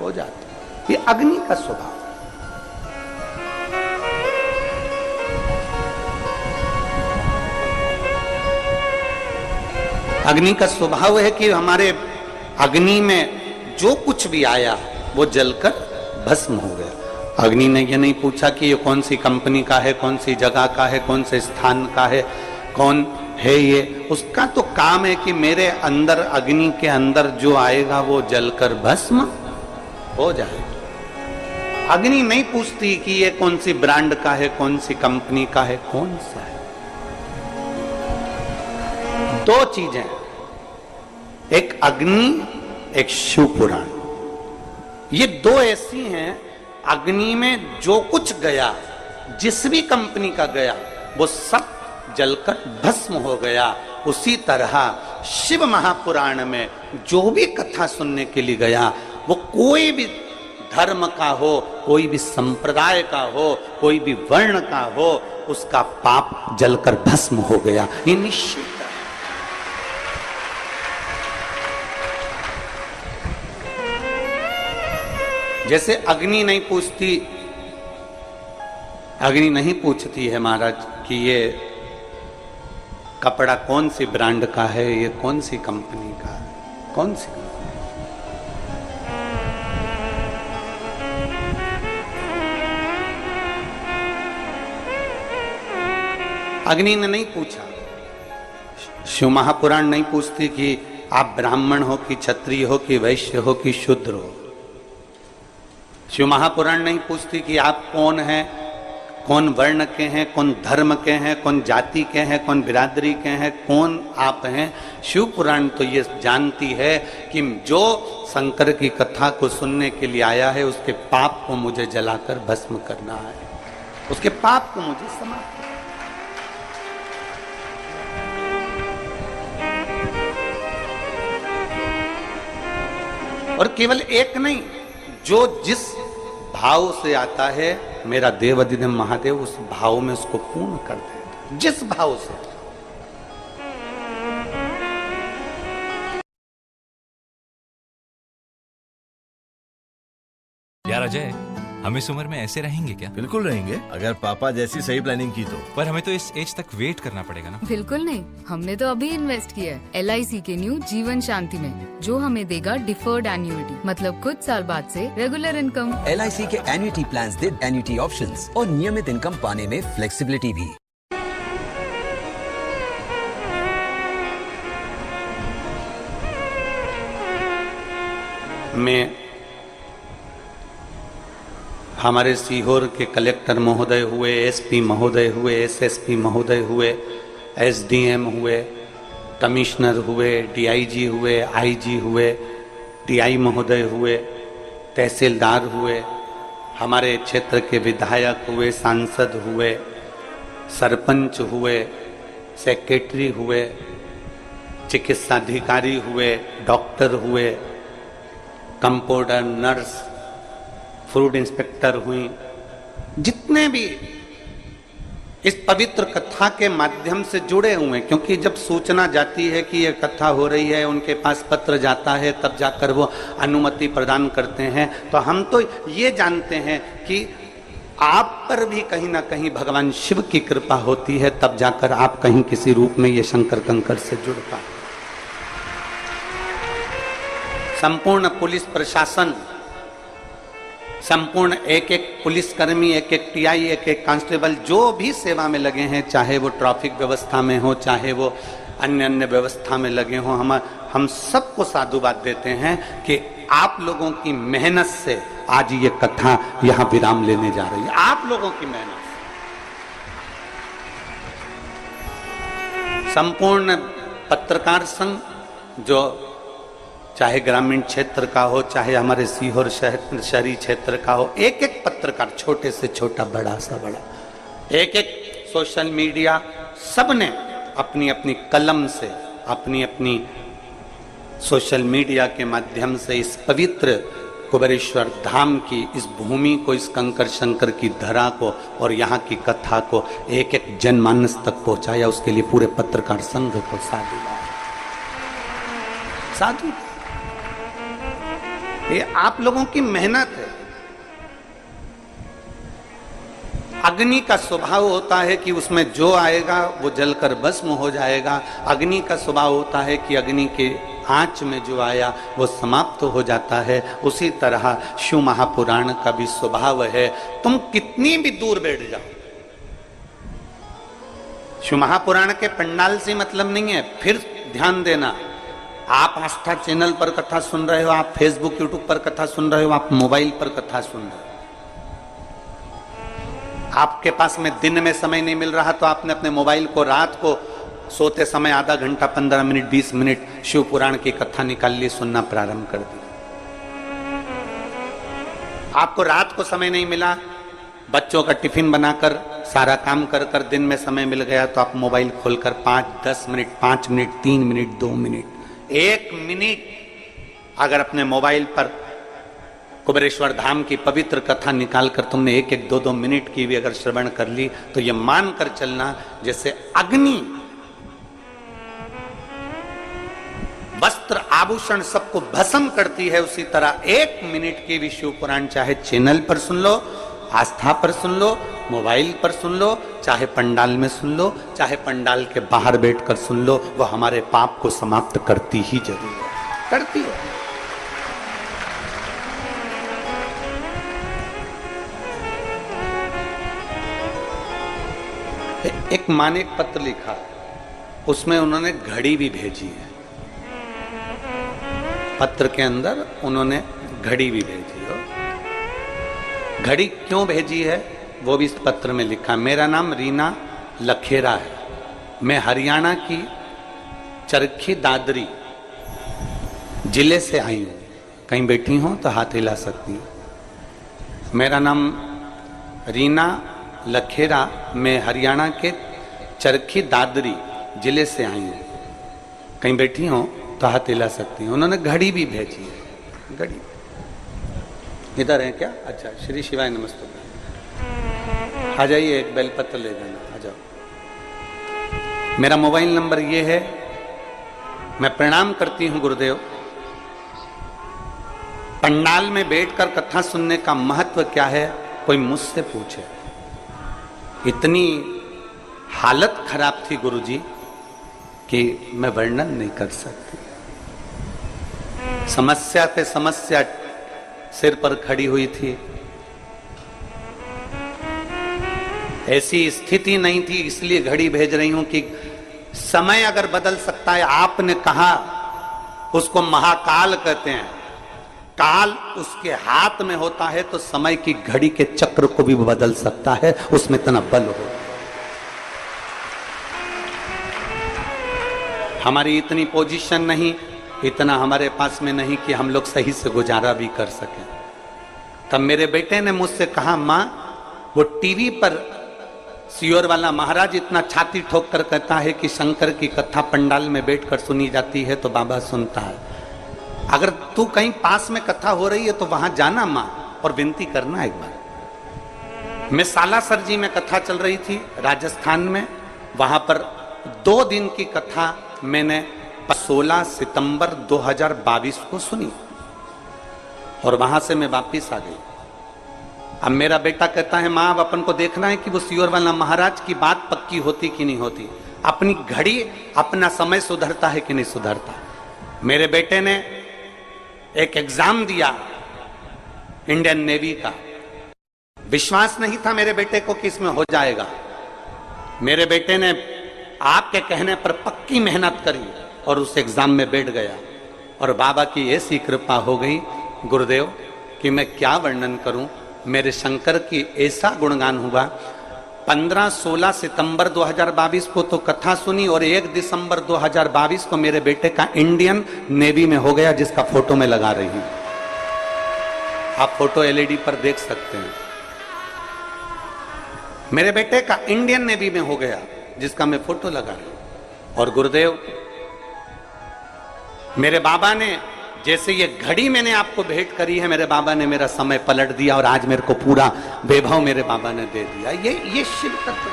हो जाता है। ये अग्नि का स्वभाव। अग्नि का स्वभाव है कि हमारे अग्नि में जो कुछ भी आया वो जलकर भस्म हो गया। अग्नि ने ये नहीं पूछा कि ये कौन सी कंपनी का है, कौन सी जगह का है, कौन से स्थान का है, कौन है ये। उसका तो काम है कि मेरे अंदर अग्नि के अंदर जो आएगा वो जलकर भस्म हो जाए। अग्नि नहीं पूछती कि ये कौन सी ब्रांड का है, कौन सी कंपनी का है, कौन सा है। 2 चीजें, एक अग्नि, एक शिव पुराण। ये 2 ऐसी हैं, अग्नि में जो कुछ गया, जिस भी कंपनी का गया, वो सब जलकर भस्म हो गया। उसी तरह शिव महापुराण में जो भी कथा सुनने के लिए गया, वो कोई भी धर्म का हो, कोई भी संप्रदाय का हो, कोई भी वर्ण का हो, उसका पाप जलकर भस्म हो गया। ये निश्चित है। जैसे अग्नि नहीं पूछती, अग्नि नहीं पूछती है महाराज कि ये कपड़ा कौन सी ब्रांड का है, ये कौन सी कंपनी का है, कौन सी। अग्नि ने नहीं पूछा। शिव महापुराण नहीं पूछती कि आप ब्राह्मण हो कि क्षत्रिय हो कि वैश्य हो कि शूद्र हो। शिव महापुराण नहीं पूछती कि आप कौन हैं, कौन वर्ण के हैं, कौन धर्म के हैं, कौन जाति के हैं, कौन बिरादरी के हैं, कौन आप हैं। शिव पुराण तो ये जानती है कि जो शंकर की कथा को सुनने के लिए आया है, उसके पाप को मुझे जलाकर भस्म करना है, उसके पाप को मुझे समाप्त। और केवल एक नहीं, जो जिस भाव से आता है, मेरा देवाधिदेव महादेव उस भाव में उसको पूर्ण कर देता, जिस भाव से। अजय, हम इस उम्र में ऐसे रहेंगे क्या? बिल्कुल रहेंगे, अगर पापा जैसी सही प्लानिंग की तो। पर हमें तो इस एज तक वेट करना पड़ेगा ना। बिल्कुल नहीं, हमने तो अभी इन्वेस्ट किया है LIC के न्यू जीवन शांति में, जो हमें देगा डिफर्ड एन्युइटी, मतलब कुछ साल बाद से रेगुलर इनकम। LIC के एन्युटी प्लान्स दे एन्युटी ऑप्शंस और नियमित इनकम पाने में फ्लेक्सिबिलिटी भी। मैं हमारे सीहोर के कलेक्टर महोदय हुए, SP महोदय हुए, SSP महोदय हुए, SDM हुए, कमिश्नर हुए, DIG हुए, IG हुए, TI महोदय हुए, तहसीलदार हुए, हमारे क्षेत्र के विधायक हुए, सांसद हुए, सरपंच हुए, सेक्रेटरी हुए, चिकित्सा अधिकारी हुए, डॉक्टर हुए, कंपाउंडर, नर्स, फूड इंस्पेक्टर हुई, जितने भी इस पवित्र कथा के माध्यम से जुड़े हुए, क्योंकि जब सूचना जाती है कि ये कथा हो रही है, उनके पास पत्र जाता है, तब जाकर वो अनुमति प्रदान करते हैं। तो हम तो ये जानते हैं कि आप पर भी कहीं ना कहीं भगवान शिव की कृपा होती है, तब जाकर आप कहीं किसी रूप में ये शंकर कंकर से जुड़ पाए। संपूर्ण पुलिस प्रशासन, संपूर्ण एक एक पुलिसकर्मी, एक एक TI, एक एक कांस्टेबल जो भी सेवा में लगे हैं, चाहे वो ट्रैफिक व्यवस्था में हो, चाहे वो अन्य अन्य व्यवस्था में लगे हों, हम सबको साधुवाद देते हैं कि आप लोगों की मेहनत से आज ये कथा यहां विराम लेने जा रही है। आप लोगों की मेहनत, संपूर्ण पत्रकार संघ, जो चाहे ग्रामीण क्षेत्र का हो, चाहे हमारे सीहोर शहरी क्षेत्र का हो, एक एक पत्रकार, छोटे से छोटा, बड़ा सा बड़ा, एक एक सोशल मीडिया, सबने अपनी अपनी कलम से, अपनी अपनी सोशल मीडिया के माध्यम से इस पवित्र कुबेरेश्वर धाम की इस भूमि को, इस कंकर शंकर की धरा को और यहाँ की कथा को एक एक जनमानस तक पहुंचाया। उसके लिए पूरे पत्रकार संघ को साधु। ये आप लोगों की मेहनत है। अग्नि का स्वभाव होता है कि उसमें जो आएगा वो जलकर भस्म हो जाएगा। अग्नि का स्वभाव होता है कि अग्नि के आंच में जो आया वो समाप्त हो जाता है। उसी तरह शिव महापुराण का भी स्वभाव है। तुम कितनी भी दूर बैठ जाओ, शिव महापुराण के पंडाल से मतलब नहीं है। फिर ध्यान देना, आप आस्था चैनल पर कथा सुन रहे हो, आप फेसबुक यूट्यूब पर कथा सुन रहे हो, आप मोबाइल पर कथा सुन रहे हो। आपके पास में दिन में समय नहीं मिल रहा तो आपने अपने मोबाइल को रात को सोते समय आधा घंटा, 15 मिनट, 20 मिनट शिव पुराण की कथा निकाल ली, सुनना प्रारंभ कर दिया। आपको रात को समय नहीं मिला, बच्चों का टिफिन बनाकर सारा काम कर कर दिन में समय मिल गया तो आप मोबाइल खोलकर 5-10 minute, 5 minute, 3 minute, 2 minute, 1 minute अगर अपने मोबाइल पर कुबेरेश्वर धाम की पवित्र कथा निकालकर तुमने 1-1, 2-2 मिनट की भी अगर श्रवण कर ली तो ये मानकर चलना जैसे अग्नि वस्त्र आभूषण सबको भस्म करती है, उसी तरह 1 मिनट की भी शिव पुराण चाहे चैनल पर सुन लो, आस्था पर सुन लो, मोबाइल पर सुन लो, चाहे पंडाल में सुन लो, चाहे पंडाल के बाहर बैठकर सुन लो, वो हमारे पाप को समाप्त करती ही जरूर है, करती है। एक माँ ने एक पत्र लिखा, उसमें उन्होंने घड़ी भी भेजी है। पत्र के अंदर उन्होंने घड़ी भी भेजी है। घड़ी क्यों भेजी है वो भी इस पत्र में लिखा। मेरा नाम रीना लखेरा है, मैं हरियाणा की चरखी दादरी जिले से आई हूँ। कहीं बैठी हो तो हाथ हिला सकती हूँ। मेरा नाम रीना लखेरा, मैं हरियाणा के चरखी दादरी जिले से आई हूँ। कहीं बैठी हो तो हाथ हिला सकती हूँ। उन्होंने घड़ी भी भेजी है। घड़ी इधर है क्या? अच्छा, श्री शिवाय नमस्ते। आ जाइए, एक बेलपत्र ले जाना, आ जाओ। मेरा मोबाइल नंबर ये है। मैं प्रणाम करती हूँ गुरुदेव। पंडाल में बैठकर कथा सुनने का महत्व क्या है, कोई मुझसे पूछे। इतनी हालत खराब थी गुरुजी कि मैं वर्णन नहीं कर सकती। समस्या पे समस्या सिर पर खड़ी हुई थी। ऐसी स्थिति नहीं थी, इसलिए घड़ी भेज रही हूं कि समय अगर बदल सकता है, आपने कहा उसको महाकाल कहते हैं, काल उसके हाथ में होता है तो समय की घड़ी के चक्र को भी बदल सकता है, उसमें इतना बल हो। हमारी इतनी पोजीशन नहीं, इतना हमारे पास में नहीं कि हम लोग सही से गुजारा भी कर सकें। तब मेरे बेटे ने मुझसे कहा, मां वो टीवी पर सियोर वाला महाराज इतना छाती ठोक कर कहता है कि शंकर की कथा पंडाल में बैठकर सुनी जाती है तो बाबा सुनता है। अगर तू कहीं पास में कथा हो रही है तो वहां जाना मां और विनती करना एक बार। मैं सालासर जी में कथा चल रही थी राजस्थान में, वहां पर 2 दिन की कथा मैंने 16 सितंबर 2022 को सुनी और वहां से मैं वापिस आ गई। अब मेरा बेटा कहता है, मां अब अपन को देखना है कि वो सियोर वाला महाराज की बात पक्की होती कि नहीं होती, अपनी घड़ी अपना समय सुधरता है कि नहीं सुधरता। मेरे बेटे ने एक एग्जाम दिया इंडियन नेवी का, विश्वास नहीं था मेरे बेटे को कि इसमें हो जाएगा। मेरे बेटे ने आपके कहने पर पक्की मेहनत करी और उस एग्जाम में बैठ गया और बाबा की ऐसी कृपा हो गई गुरुदेव कि मैं क्या वर्णन करूं। मेरे शंकर की ऐसा गुणगान हुआ। 15-16 सितंबर 2022 को तो कथा सुनी और 1 दिसंबर 2022 को मेरे बेटे का इंडियन नेवी में हो गया, जिसका फोटो मैं लगा रही हूं। आप फोटो एलईडी पर देख सकते हैं। मेरे बेटे का इंडियन नेवी में हो गया, जिसका मैं फोटो लगा रही हूं। और गुरुदेव मेरे बाबा ने, जैसे ये घड़ी मैंने आपको भेंट करी है, मेरे बाबा ने मेरा समय पलट दिया और आज मेरे को पूरा वैभव मेरे बाबा ने दे दिया। ये शिव तत्व,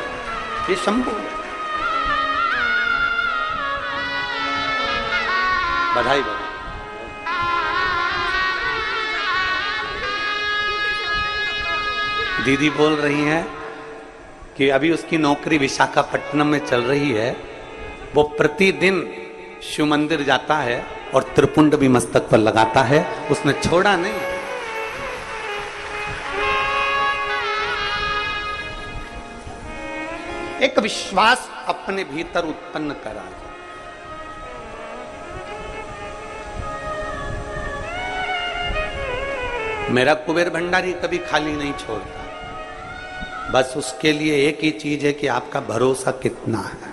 ये शंभु। बधाई बधाई। दीदी बोल रही हैं कि अभी उसकी नौकरी विशाखापट्टनम में चल रही है। वो प्रतिदिन शिव मंदिर जाता है और त्रिपुंड भी मस्तक पर लगाता है, उसने छोड़ा नहीं। एक विश्वास अपने भीतर उत्पन्न करा। मेरा कुबेर भंडारी कभी खाली नहीं छोड़ता, बस उसके लिए एक ही चीज है कि आपका भरोसा कितना है।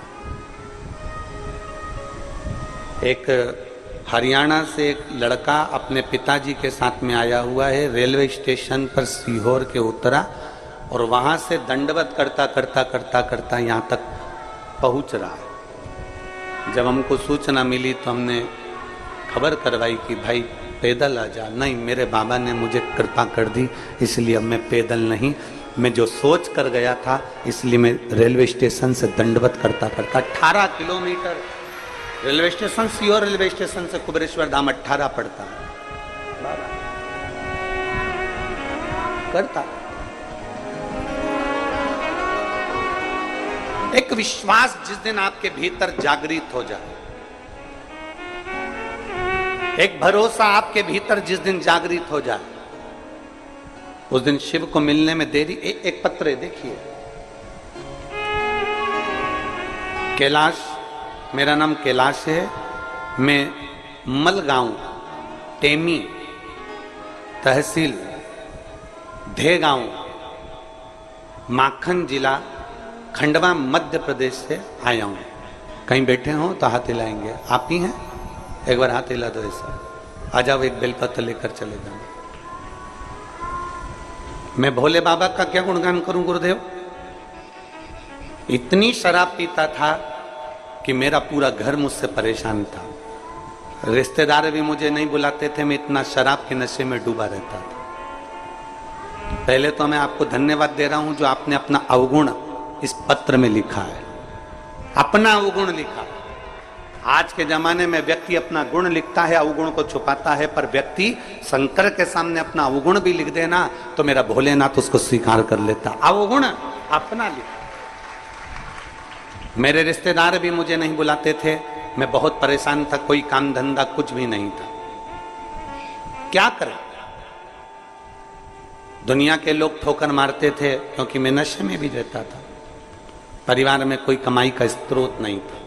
एक हरियाणा से एक लड़का अपने पिताजी के साथ में आया हुआ है, रेलवे स्टेशन पर सीहोर के उतरा और वहां से दंडवत करता करता करता करता यहाँ तक पहुंच रहा है। जब हमको सूचना मिली तो हमने खबर करवाई कि भाई पैदल आ जा। नहीं, मेरे बाबा ने मुझे कृपा कर दी, इसलिए अब मैं पैदल नहीं, मैं जो सोच कर गया था इसलिए मैं रेलवे स्टेशन से दंडवत करता करता 18 kilometre railway station, Sehore railway station से कुबेरेश्वर धाम 18 पड़ता है, करता। एक विश्वास जिस दिन आपके भीतर जागृत हो जाए, एक भरोसा आपके भीतर जिस दिन जागृत हो जाए, उस दिन शिव को मिलने में देरी। एक पत्र देखिए, कैलाश, मेरा नाम कैलाश है, मैं मलगांव, टेमी तहसील, धेगांव, माखन जिला, खंडवा, मध्य प्रदेश से आया हूं। कहीं बैठे हो तो हाथ हिलाएंगे। आप ही हैं? एक बार हाथ हिला दो ऐसा। आ जाओ, एक बेलपत्र लेकर चले जाओ। मैं भोले बाबा का क्या गुणगान करूं गुरुदेव। इतनी शराब पीता था कि मेरा पूरा घर मुझसे परेशान था। रिश्तेदार भी मुझे नहीं बुलाते थे, मैं इतना शराब के नशे में डूबा रहता था। पहले तो मैं आपको धन्यवाद दे रहा हूं जो आपने अपना अवगुण इस पत्र में लिखा है, अपना अवगुण लिखा। आज के जमाने में व्यक्ति अपना गुण लिखता है, अवगुण को छुपाता है, पर व्यक्ति शंकर के सामने अपना अवगुण भी लिख देना तो मेरा भोलेनाथ उसको स्वीकार कर लेता। अवगुण अपना लिख। मेरे रिश्तेदार भी मुझे नहीं बुलाते थे, मैं बहुत परेशान था, कोई काम धंधा कुछ भी नहीं था। क्या करें? दुनिया के लोग ठोकर मारते थे क्योंकि मैं नशे में भी रहता था। परिवार में कोई कमाई का स्रोत नहीं था।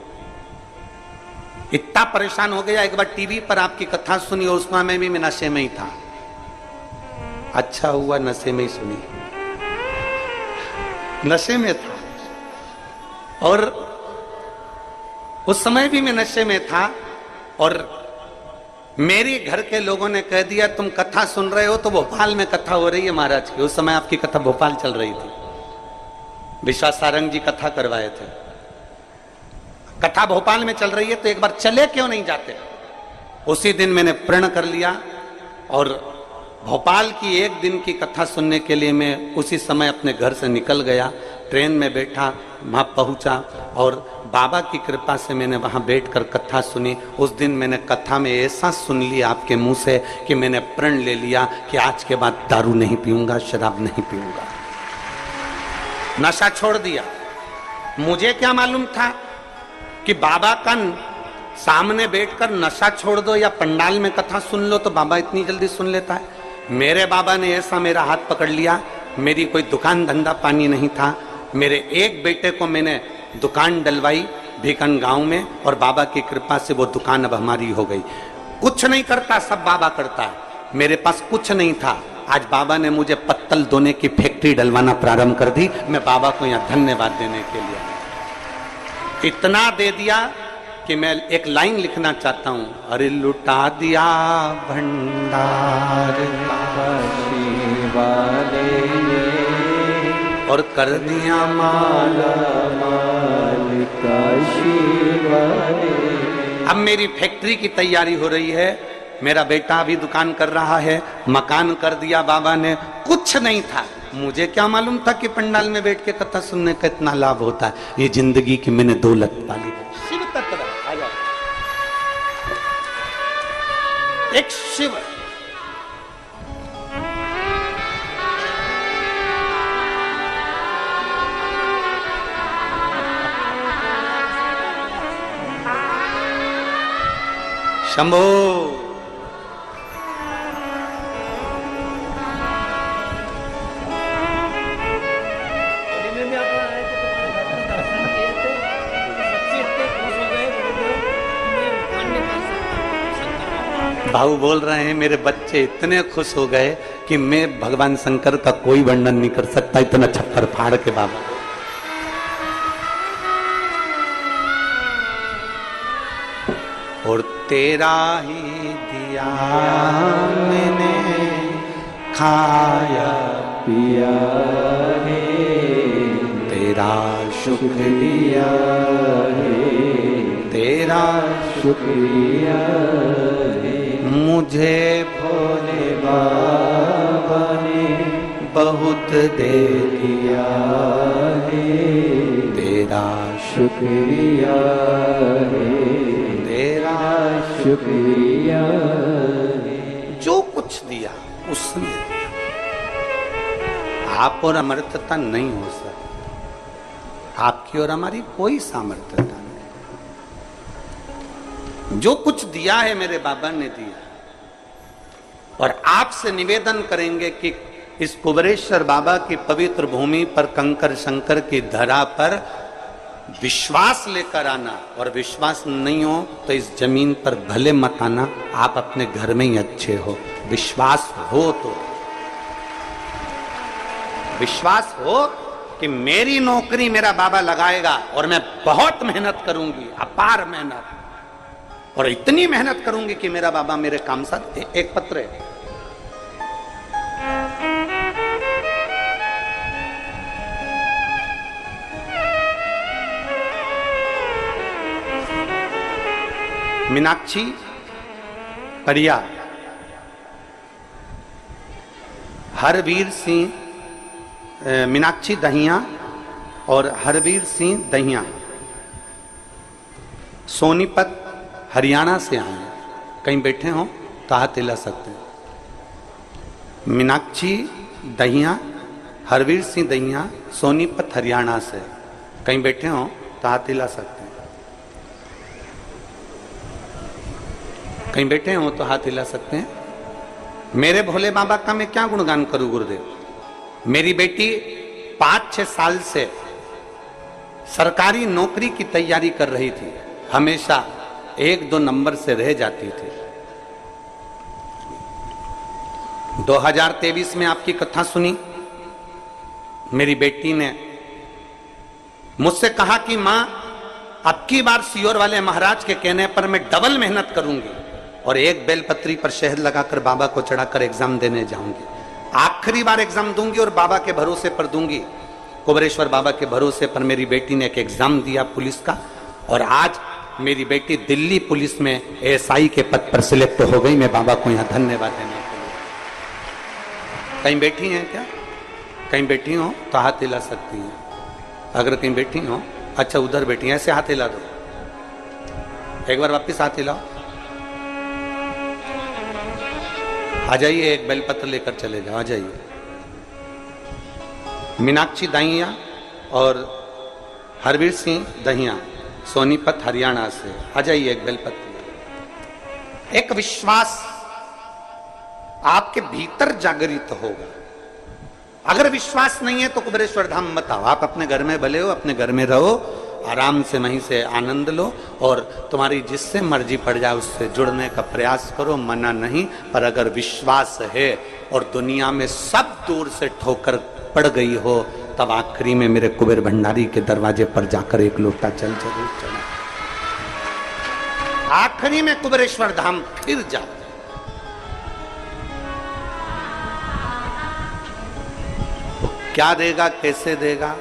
इतना परेशान हो गया, एक बार टीवी पर आपकी कथा सुनी और उसमें मैं भी नशे में ही था। अच्छा हुआ नशे में ही सुनी, नशे में था और उस समय भी मैं नशे में था। और मेरे घर के लोगों ने कह दिया तुम कथा सुन रहे हो तो भोपाल में कथा हो रही है महाराज की। उस समय आपकी कथा भोपाल चल रही थी, विश्वास सारंग जी कथा करवाए थे। कथा भोपाल में चल रही है तो एक बार चले क्यों नहीं जाते। उसी दिन मैंने प्रण कर लिया और भोपाल की एक दिन की कथा सुनने के लिए मैं उसी समय अपने घर से निकल गया। ट्रेन में बैठा, वहां पहुंचा और बाबा की कृपा से मैंने वहां बैठकर कथा सुनी। उस दिन मैंने कथा में ऐसा सुन लिया आपके मुंह से कि मैंने प्रण ले लिया कि आज के बाद दारू नहीं पीऊंगा, शराब नहीं पीऊंगा, नशा छोड़ दिया। मुझे क्या मालूम था कि बाबा का सामने बैठकर नशा छोड़ दो या पंडाल में कथा सुन लो तो बाबा इतनी जल्दी सुन लेता है। मेरे बाबा ने ऐसा मेरा हाथ पकड़ लिया। मेरी कोई दुकान धंधा पानी नहीं था। मेरे एक बेटे को मैंने दुकान डलवाई भीकन गांव में और बाबा की कृपा से वो दुकान अब हमारी हो गई। कुछ नहीं करता, सब बाबा करता है। मेरे पास कुछ नहीं था, आज बाबा ने मुझे पत्तल धोने की फैक्ट्री डलवाना प्रारंभ कर दी। मैं बाबा को यहाँ धन्यवाद देने के लिए इतना दे दिया कि मैं एक लाइन लिखना चाहता हूं। अरे लुटा दिया भंडार वाले और कर दिया माला माल काशी वाले। अब मेरी फैक्ट्री की तैयारी हो रही है, मेरा बेटा भी दुकान कर रहा है, मकान कर दिया बाबा ने। कुछ नहीं था, मुझे क्या मालूम था कि पंडाल में बैठ के कथा सुनने का इतना लाभ होता है। ये जिंदगी की मैंने दौलत पाली। शिव तत्व आ जाओ, एक शिव शंभो। भाऊ बोल रहे हैं मेरे बच्चे इतने खुश हो गए कि मैं भगवान शंकर का कोई वर्णन नहीं कर सकता, इतना छप्पर फाड़ के बाबा। और तेरा ही दिया मैंने खाया पिया है, तेरा शुक्रिया है, तेरा शुक्रिया है। मुझे भोले बाबा ने बहुत दे दिया है, तेरा शुक्रिया है, तेरा शुक्रिया है। जो कुछ दिया उसने, आप और अमरतता नहीं हो सकती, आपकी और हमारी कोई सामर्थ्यता नहीं। जो कुछ दिया है मेरे बाबा ने दिया। और आपसे निवेदन करेंगे कि इस कुबरेश्वर बाबा की पवित्र भूमि पर कंकर शंकर की धरा पर विश्वास लेकर आना, और विश्वास नहीं हो तो इस जमीन पर भले मत आना, आप अपने घर में ही अच्छे हो। विश्वास हो तो, विश्वास हो कि मेरी नौकरी मेरा बाबा लगाएगा और मैं बहुत मेहनत करूंगी, अपार मेहनत, और इतनी मेहनत करूंगी कि मेरा बाबा मेरे काम साथ। एक पत्र है, मीनाक्षी परिया, हरवीर सिंह, मीनाक्षी दहिया और हरवीर सिंह दहिया, सोनीपत हरियाणा से आए हैं। कहीं बैठे हो तो हाथ हिला सकते हैं। मीनाक्षी दहिया, हरवीर सिंह दहिया, सोनीपत हरियाणा से। कहीं बैठे हो तो हाथ हिला सकते हैं। कहीं बैठे हो तो हाथ हिला सकते हैं। मेरे भोले बाबा का मैं क्या गुणगान करूं गुरुदेव। मेरी बेटी 5-6 साल से सरकारी नौकरी की तैयारी कर रही थी, हमेशा 1-2 नंबर से रह जाती थी। 2023 में आपकी कथा सुनी, मेरी बेटी ने मुझसे कहा कि मां, अब की बार सीहोर वाले महाराज के कहने पर मैं डबल मेहनत करूंगी और एक बेलपत्री पर शहद लगाकर बाबा को चढ़ाकर एग्जाम देने जाऊंगी। आखिरी बार एग्जाम दूंगी और बाबा के भरोसे पर दूंगी। कुबेरेश्वर बाबा के भरोसे पर मेरी बेटी ने एक एग्जाम दिया पुलिस का, और आज मेरी बेटी दिल्ली पुलिस में एएसआई के पद पर सिलेक्ट हो गई। मैं बाबा को यहां धन्यवाद देने के लिए। कहीं बैठी हैं क्या? कहीं बैठी हो तो हाथ हिला सकती हैं। अगर कहीं बैठी हो, अच्छा उधर बैठी हैं, ऐसे हाथ हिला दो। एक बार वापिस हाथ हिलाओ। आ जाइए, एक बेलपत्र लेकर चले जाओ। आ जाइए। मीनाक्षी दहिया और हरवीर सिंह दहिया, सोनीपत हरियाणा से। आ जाइए, एक बेलपत्र। एक विश्वास आपके भीतर जागृत होगा। अगर विश्वास नहीं है तो कुबेरेश्वर धाम मत आओ। आप अपने घर में भले हो, अपने घर में रहो, आराम से वहीं से आनंद लो, और तुम्हारी जिससे मर्जी पड़ जाए उससे जुड़ने का प्रयास करो, मना नहीं। पर अगर विश्वास है और दुनिया में सब दूर से ठोकर पड़ गई हो, तब आखिरी में मेरे कुबेर भंडारी के दरवाजे पर जाकर एक लोटा जल जरूर चढ़ा। आखिरी में कुबेरेश्वर धाम फिर जाओ। क्या देगा, कैसे देगा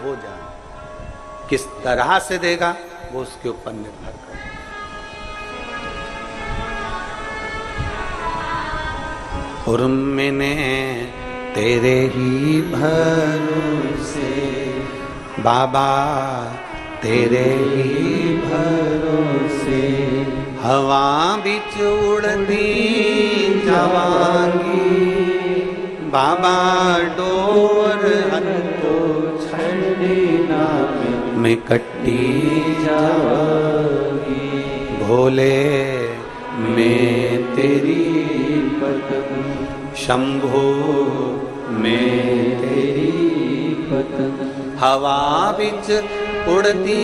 वो जाने, किस तरह से देगा वो उसके ऊपर निर्भर करता है। और मैंने तेरे ही भरोसे बाबा, तेरे ही भरोसे हवा बिच उड़ती जावांगी। बाबा डोर हनको छड़ना मैं कट्टी जावांगी। भोले मैं तेरी पतंग, शंभो मैं तेरी पतंग, हवा बिच उड़ती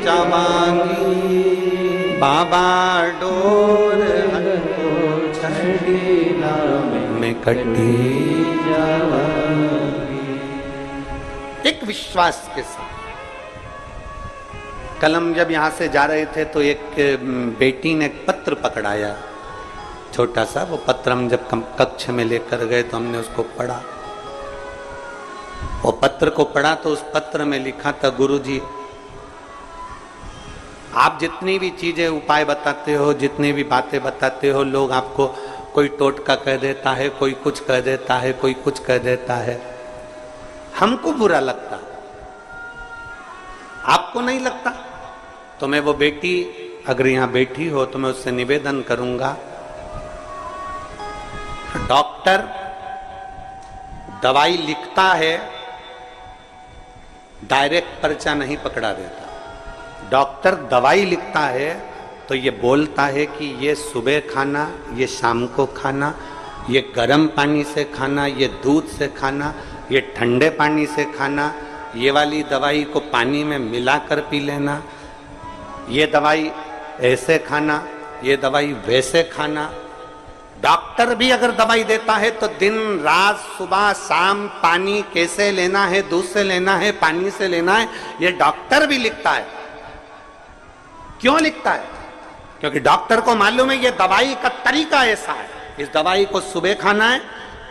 जावांगी। बाबा डोर हनको छड़ना मैं कट्टी जावांगी। एक विश्वास के साथ। कल हम जब यहां से जा रहे थे तो एक बेटी ने एक पत्र पकड़ाया, छोटा सा। वो पत्र हम जब कक्ष में लेकर गए तो हमने उसको पढ़ा। वो पत्र को पढ़ा तो उस पत्र में लिखा था, गुरुजी आप जितनी भी चीजें उपाय बताते हो, जितनी भी बातें बताते हो, लोग आपको कोई टोटका कह देता है, कोई कुछ कह देता है, कोई कुछ कह देता है, हमको बुरा लगता, आपको नहीं लगता? तो मैं वो बेटी अगर यहां बैठी हो तो मैं उससे निवेदन करूंगा, डॉक्टर दवाई लिखता है, डायरेक्ट पर्चा नहीं पकड़ा देता। डॉक्टर दवाई लिखता है तो ये बोलता है कि ये सुबह खाना, ये शाम को खाना, ये गर्म पानी से खाना, ये दूध से खाना, ये ठंडे पानी से खाना, ये वाली दवाई को पानी में मिलाकर पी लेना, ये दवाई ऐसे खाना, ये दवाई वैसे खाना। डॉक्टर भी अगर दवाई देता है तो दिन रात सुबह शाम पानी कैसे लेना है, दूध से लेना है, पानी से लेना है, ये डॉक्टर भी लिखता है। क्यों लिखता है? क्योंकि डॉक्टर को मालूम है ये दवाई का तरीका ऐसा है, इस दवाई को सुबह खाना है,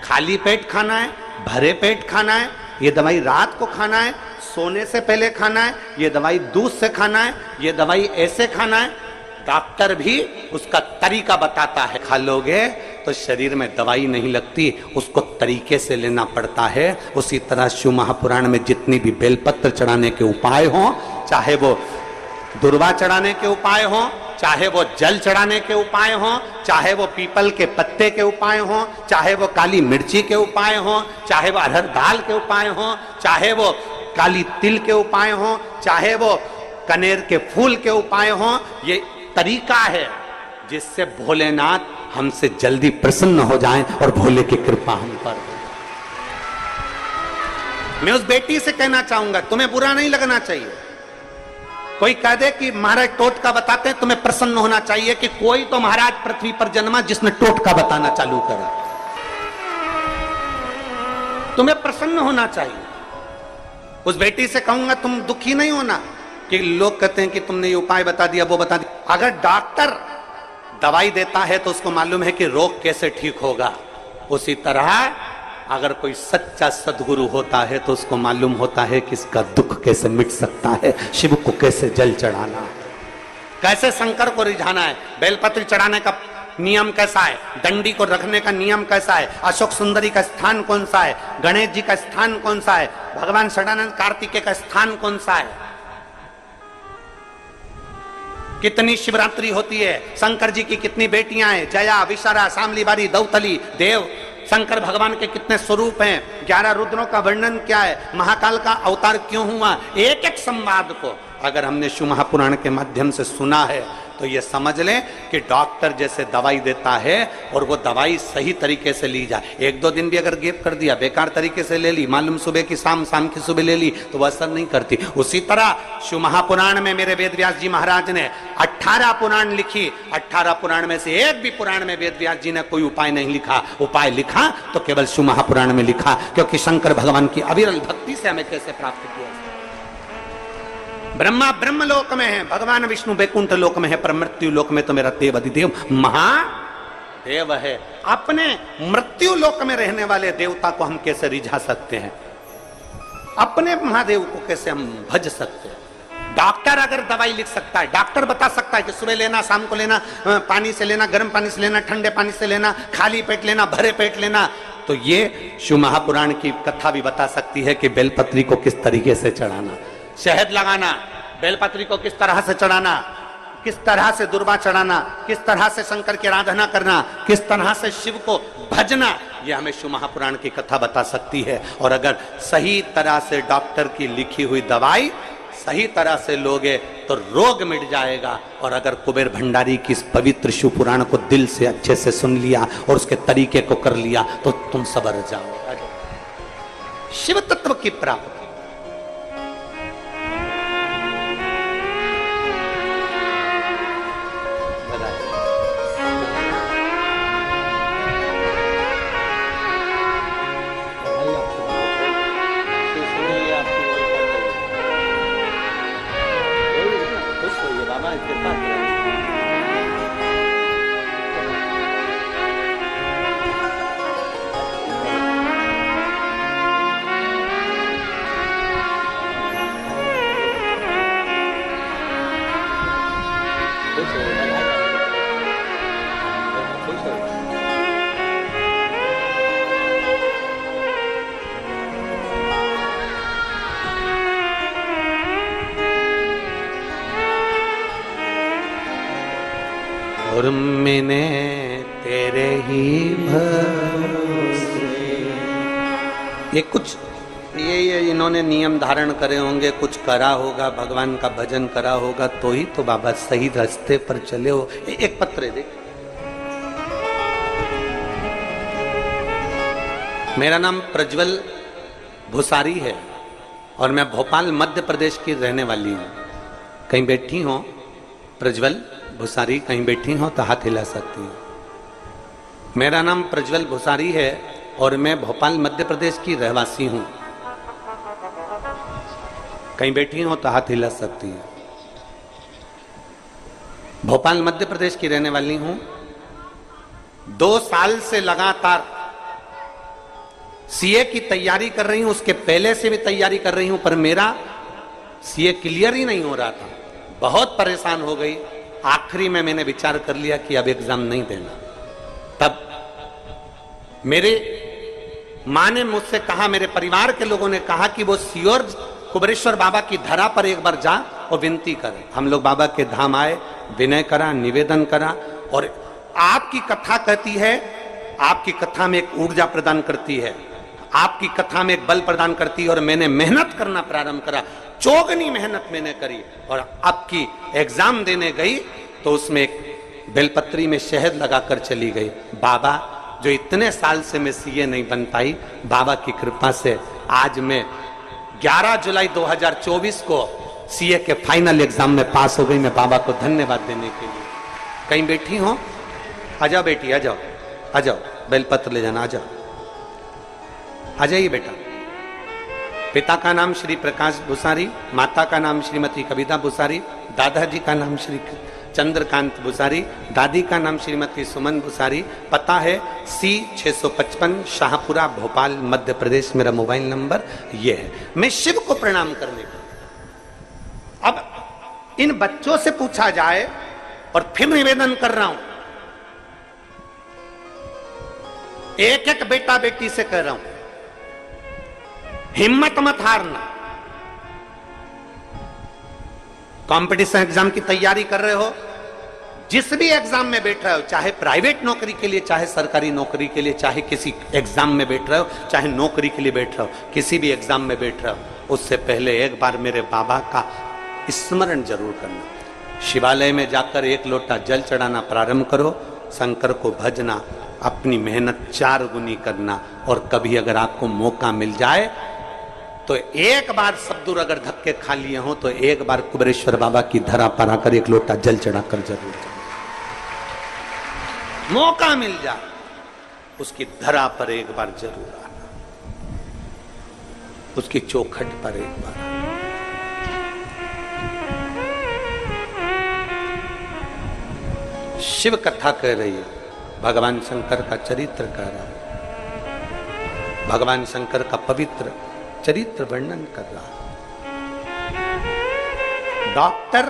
खाली पेट खाना है, भरे पेट खाना है, ये दवाई रात को खाना है, सोने से पहले खाना है, ये दवाई दूध से खाना है, ये दवाई ऐसे खाना है। डॉक्टर भी उसका तरीका बताता है। खा लोगे तो शरीर में दवाई नहीं लगती, उसको तरीके से लेना पड़ता है। उसी तरह शिव महापुराण में जितनी भी बेलपत्र चढ़ाने के उपाय हों, चाहे वो दुर्वा चढ़ाने के उपाय हों, चाहे वो जल चढ़ाने के उपाय हों, चाहे वो पीपल के पत्ते के उपाय हों, चाहे वो काली मिर्ची के उपाय हों, चाहे वो अरहर दाल के उपाय हों, चाहे वो काली तिल के उपाय हों, चाहे वो कनेर के फूल के उपाय हों, ये तरीका है जिससे भोलेनाथ हमसे जल्दी प्रसन्न हो जाएं और भोले की कृपा हम पर हो। मैं उस बेटी से कहना चाहूंगा, तुम्हें बुरा नहीं लगना चाहिए। कोई कह दे कि महाराज टोटका बताते हैं, तुम्हें प्रसन्न होना चाहिए कि कोई तो महाराज पृथ्वी पर जन्मा जिसने टोटका बताना चालू करा। तुम्हें प्रसन्न होना चाहिए। उस बेटी से कहूंगा तुम दुखी नहीं होना कि लोग कहते हैं कि तुमने ये उपाय बता दिया, वो बता दिया। अगर डॉक्टर दवाई देता है तो उसको मालूम है कि रोग कैसे ठीक होगा। उसी तरह अगर कोई सच्चा सदगुरु होता है तो उसको मालूम होता है कि इसका दुख कैसे मिट सकता है, शिव को कैसे जल चढ़ाना है, कैसे शंकर को रिझाना है, बेलपत्र चढ़ाने का नियम कैसा है, डंडी को रखने का नियम कैसा है, अशोक सुंदरी का स्थान कौन सा है, गणेश जी का स्थान कौन सा है, भगवान षडानंद कार्तिकेय का स्थान कौन सा है, कितनी शिवरात्रि होती है, शंकर जी की कितनी बेटियां हैं, जया, विशारा, शामली बारी, दौतली, देव, शंकर भगवान के कितने स्वरूप हैं, 11 रुद्रों का वर्णन क्या है, महाकाल का अवतार क्यों हुआ, एक एक संवाद को अगर हमने शिव महापुराण के माध्यम से सुना है तो ये समझ लें कि डॉक्टर जैसे दवाई देता है और वो दवाई सही तरीके से ली जाए। 1-2 दिन भी अगर गैप कर दिया, बेकार तरीके से ले ली, मालूम सुबह की शाम, शाम की सुबह ले ली तो वह असर नहीं करती। उसी तरह शिव महापुराण में मेरे वेद व्यास जी महाराज ने 18 पुराण लिखी, 18 पुराण में से एक भी पुराण में वेद व्यास जी ने कोई उपाय नहीं लिखा। उपाय लिखा तो केवल शिव महापुराण में लिखा, क्योंकि शंकर भगवान की अविरल भक्ति से हमें कैसे प्राप्त किया। ब्रह्मा ब्रह्म लोक में है, भगवान विष्णु बैकुंठ लोक में है, पर मृत्यु लोक में तो मेरा देव अधिदेव महादेव है। अपने मृत्यु लोक में रहने वाले देवता को हम कैसे रिझा सकते हैं, अपने महादेव को कैसे हम भज सकते हैं। डॉक्टर अगर दवाई लिख सकता है, डॉक्टर बता सकता है कि सुबह लेना, शाम को लेना, पानी से लेना, गर्म पानी से लेना, ठंडे पानी से लेना, खाली पेट लेना, भरे पेट लेना, तो ये शिव महापुराण की कथा भी बता सकती है कि बेलपत्री को किस तरीके से चढ़ाना, शहद लगाना, बेलपत्री को किस तरह से चढ़ाना, किस तरह से दुर्वा चढ़ाना, किस तरह से शंकर की आराधना करना, किस तरह से शिव को भजना, यह हमें शिव महापुराण की कथा बता सकती है। और अगर सही तरह से डॉक्टर की लिखी हुई दवाई सही तरह से लोगे तो रोग मिट जाएगा। और अगर कुबेर भंडारी की इस पवित्र शिव पुराण को दिल से अच्छे से सुन लिया और उसके तरीके को कर लिया तो तुम सबर जाओ। शिव तत्व की प्राप्ति और मैंने तेरे ही भरोसे। ये कुछ ये इन्होंने नियम धारण करे होंगे, कुछ करा होगा, भगवान का भजन करा होगा, तो ही तो बाबा सही रास्ते पर चले हो। एक पत्र देख, मेरा नाम प्रज्वल भुसारी है और मैं भोपाल मध्य प्रदेश की रहने वाली हूँ। कहीं बैठी हो प्रज्वल भुसारी, कहीं बैठी हो तो हाथ हिला सकती हूँ। मेरा नाम प्रज्वल भुसारी है और मैं भोपाल मध्य प्रदेश की रहवासी हूँ। कहीं बैठी हो तो हाथ हिला सकती है। भोपाल मध्य प्रदेश की रहने वाली हूँ। 2 साल से लगातार सीए की तैयारी कर रही हूँ, उसके पहले से भी तैयारी कर रही हूँ, पर मेरा सीए क्लियर ही नहीं हो रहा था। बहुत परेशान हो गई। आखिरी में मैंने विचार कर लिया कि अब एग्जाम नहीं देना। तब मेरे माँ ने मुझसे कहा, मेरे परिवार के लोगों ने कहा कि वो सियोर कुबेरेश्वर बाबा की धरा पर एक बार जा और विनती कर। हम लोग बाबा के धाम आए, विनय करा, निवेदन करा। और आपकी कथा कहती है, आपकी कथा में एक ऊर्जा प्रदान करती है, आपकी कथा में एक बल प्रदान करती है। और मैंने मेहनत करना प्रारंभ करा, चौगनी मेहनत मैंने करी। और आपकी एग्जाम देने गई तो उसमें एक बेलपत्री में शहद लगाकर चली गई। बाबा, जो इतने साल से मैं सीए नहीं बन पाई, बाबा की कृपा से आज मैं 11 जुलाई 2024 को सीए के फाइनल एग्जाम में पास हो गई। मैं बाबा को धन्यवाद देने के लिए। कहीं बैठी हो? आ जाओ बेटी, आ जाओ, आ जाओ, बेलपत्र ले जाना, आ जाओ, आ जाइए बेटा। पिता का नाम श्री प्रकाश भुसारी, माता का नाम श्रीमती कविता भुसारी, दादाजी का नाम श्री चंद्रकांत भुसारी, दादी का नाम श्रीमती सुमन भुसारी। पता है C 655 शाहपुरा, भोपाल, मध्य प्रदेश। मेरा मोबाइल नंबर ये है। मैं शिव को प्रणाम करने का। अब इन बच्चों से पूछा जाए, और फिर निवेदन कर रहा हूं, एक एक बेटा बेटी से कह रहा हूं, हिम्मत मत हारना। कंपटीशन एग्जाम की तैयारी कर रहे हो, जिस भी एग्जाम में बैठ रहे हो, चाहे प्राइवेट नौकरी के लिए, चाहे सरकारी नौकरी के लिए, चाहे किसी एग्जाम में बैठ रहे हो, चाहे नौकरी के लिए बैठ रहे हो, किसी भी एग्जाम में बैठ रहे हो, उससे पहले एक बार मेरे बाबा का स्मरण जरूर करना। शिवालय में जाकर 1 लोटा जल चढ़ाना प्रारंभ करो, शंकर को भजना, अपनी मेहनत 4 गुनी करना। और कभी अगर आपको मौका मिल जाए तो एक बार सब दूर अगर धक्के खा लिए हो तो एक बार कुबेरेश्वर बाबा की धरा पर आकर 1 लोटा जल चढ़ाकर जरूर जाए। मौका मिल जाए उसकी धरा पर एक बार जरूर आना, उसकी चौखट पर एक बार। शिव कथा कह रही है, भगवान शंकर का चरित्र कह रहा है, भगवान शंकर का पवित्र चरित्र वर्णन कर रहा है। डॉक्टर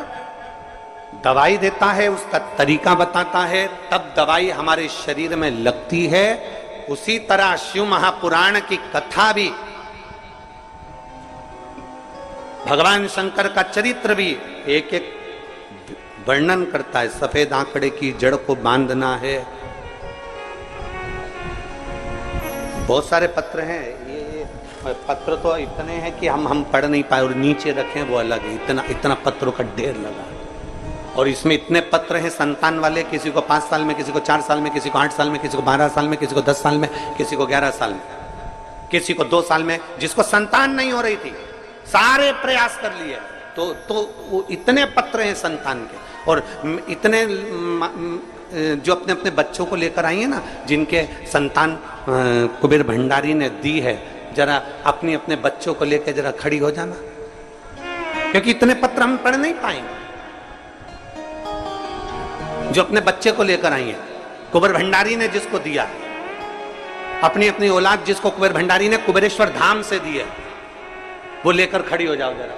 दवाई देता है, उसका तरीका बताता है, तब दवाई हमारे शरीर में लगती है। उसी तरह शिव महापुराण की कथा भी, भगवान शंकर का चरित्र भी एक एक वर्णन करता है। सफेद आंकड़े की जड़ को बांधना है। बहुत सारे पत्र हैं, ये पत्र तो इतने हैं कि हम पढ़ नहीं पाए, और नीचे रखें वो अलग है। इतना पत्रों का ढेर लगा है। और इसमें इतने पत्र हैं संतान वाले, किसी को 5 साल में, किसी को 4 साल में, किसी को 8 साल में, किसी को 12 साल में, किसी को 10 साल में, किसी को 11 साल में, किसी को 2 साल में, जिसको संतान नहीं हो रही थी, सारे प्रयास कर लिए। तो वो इतने पत्र हैं संतान के। और इतने जो अपने अपने बच्चों को लेकर आई है ना, जिनके संतान कुबेर भंडारी ने दी है, जरा अपने अपने बच्चों को लेकर जरा खड़ी हो जाना, क्योंकि इतने पत्र हम पढ़ नहीं पाएंगे। जो अपने बच्चे को लेकर आई है, कुबेर भंडारी ने जिसको दिया, अपनी अपनी औलाद जिसको कुबेर भंडारी ने कुबेरेश्वर धाम से दी है, वो लेकर खड़ी हो जाओ जरा।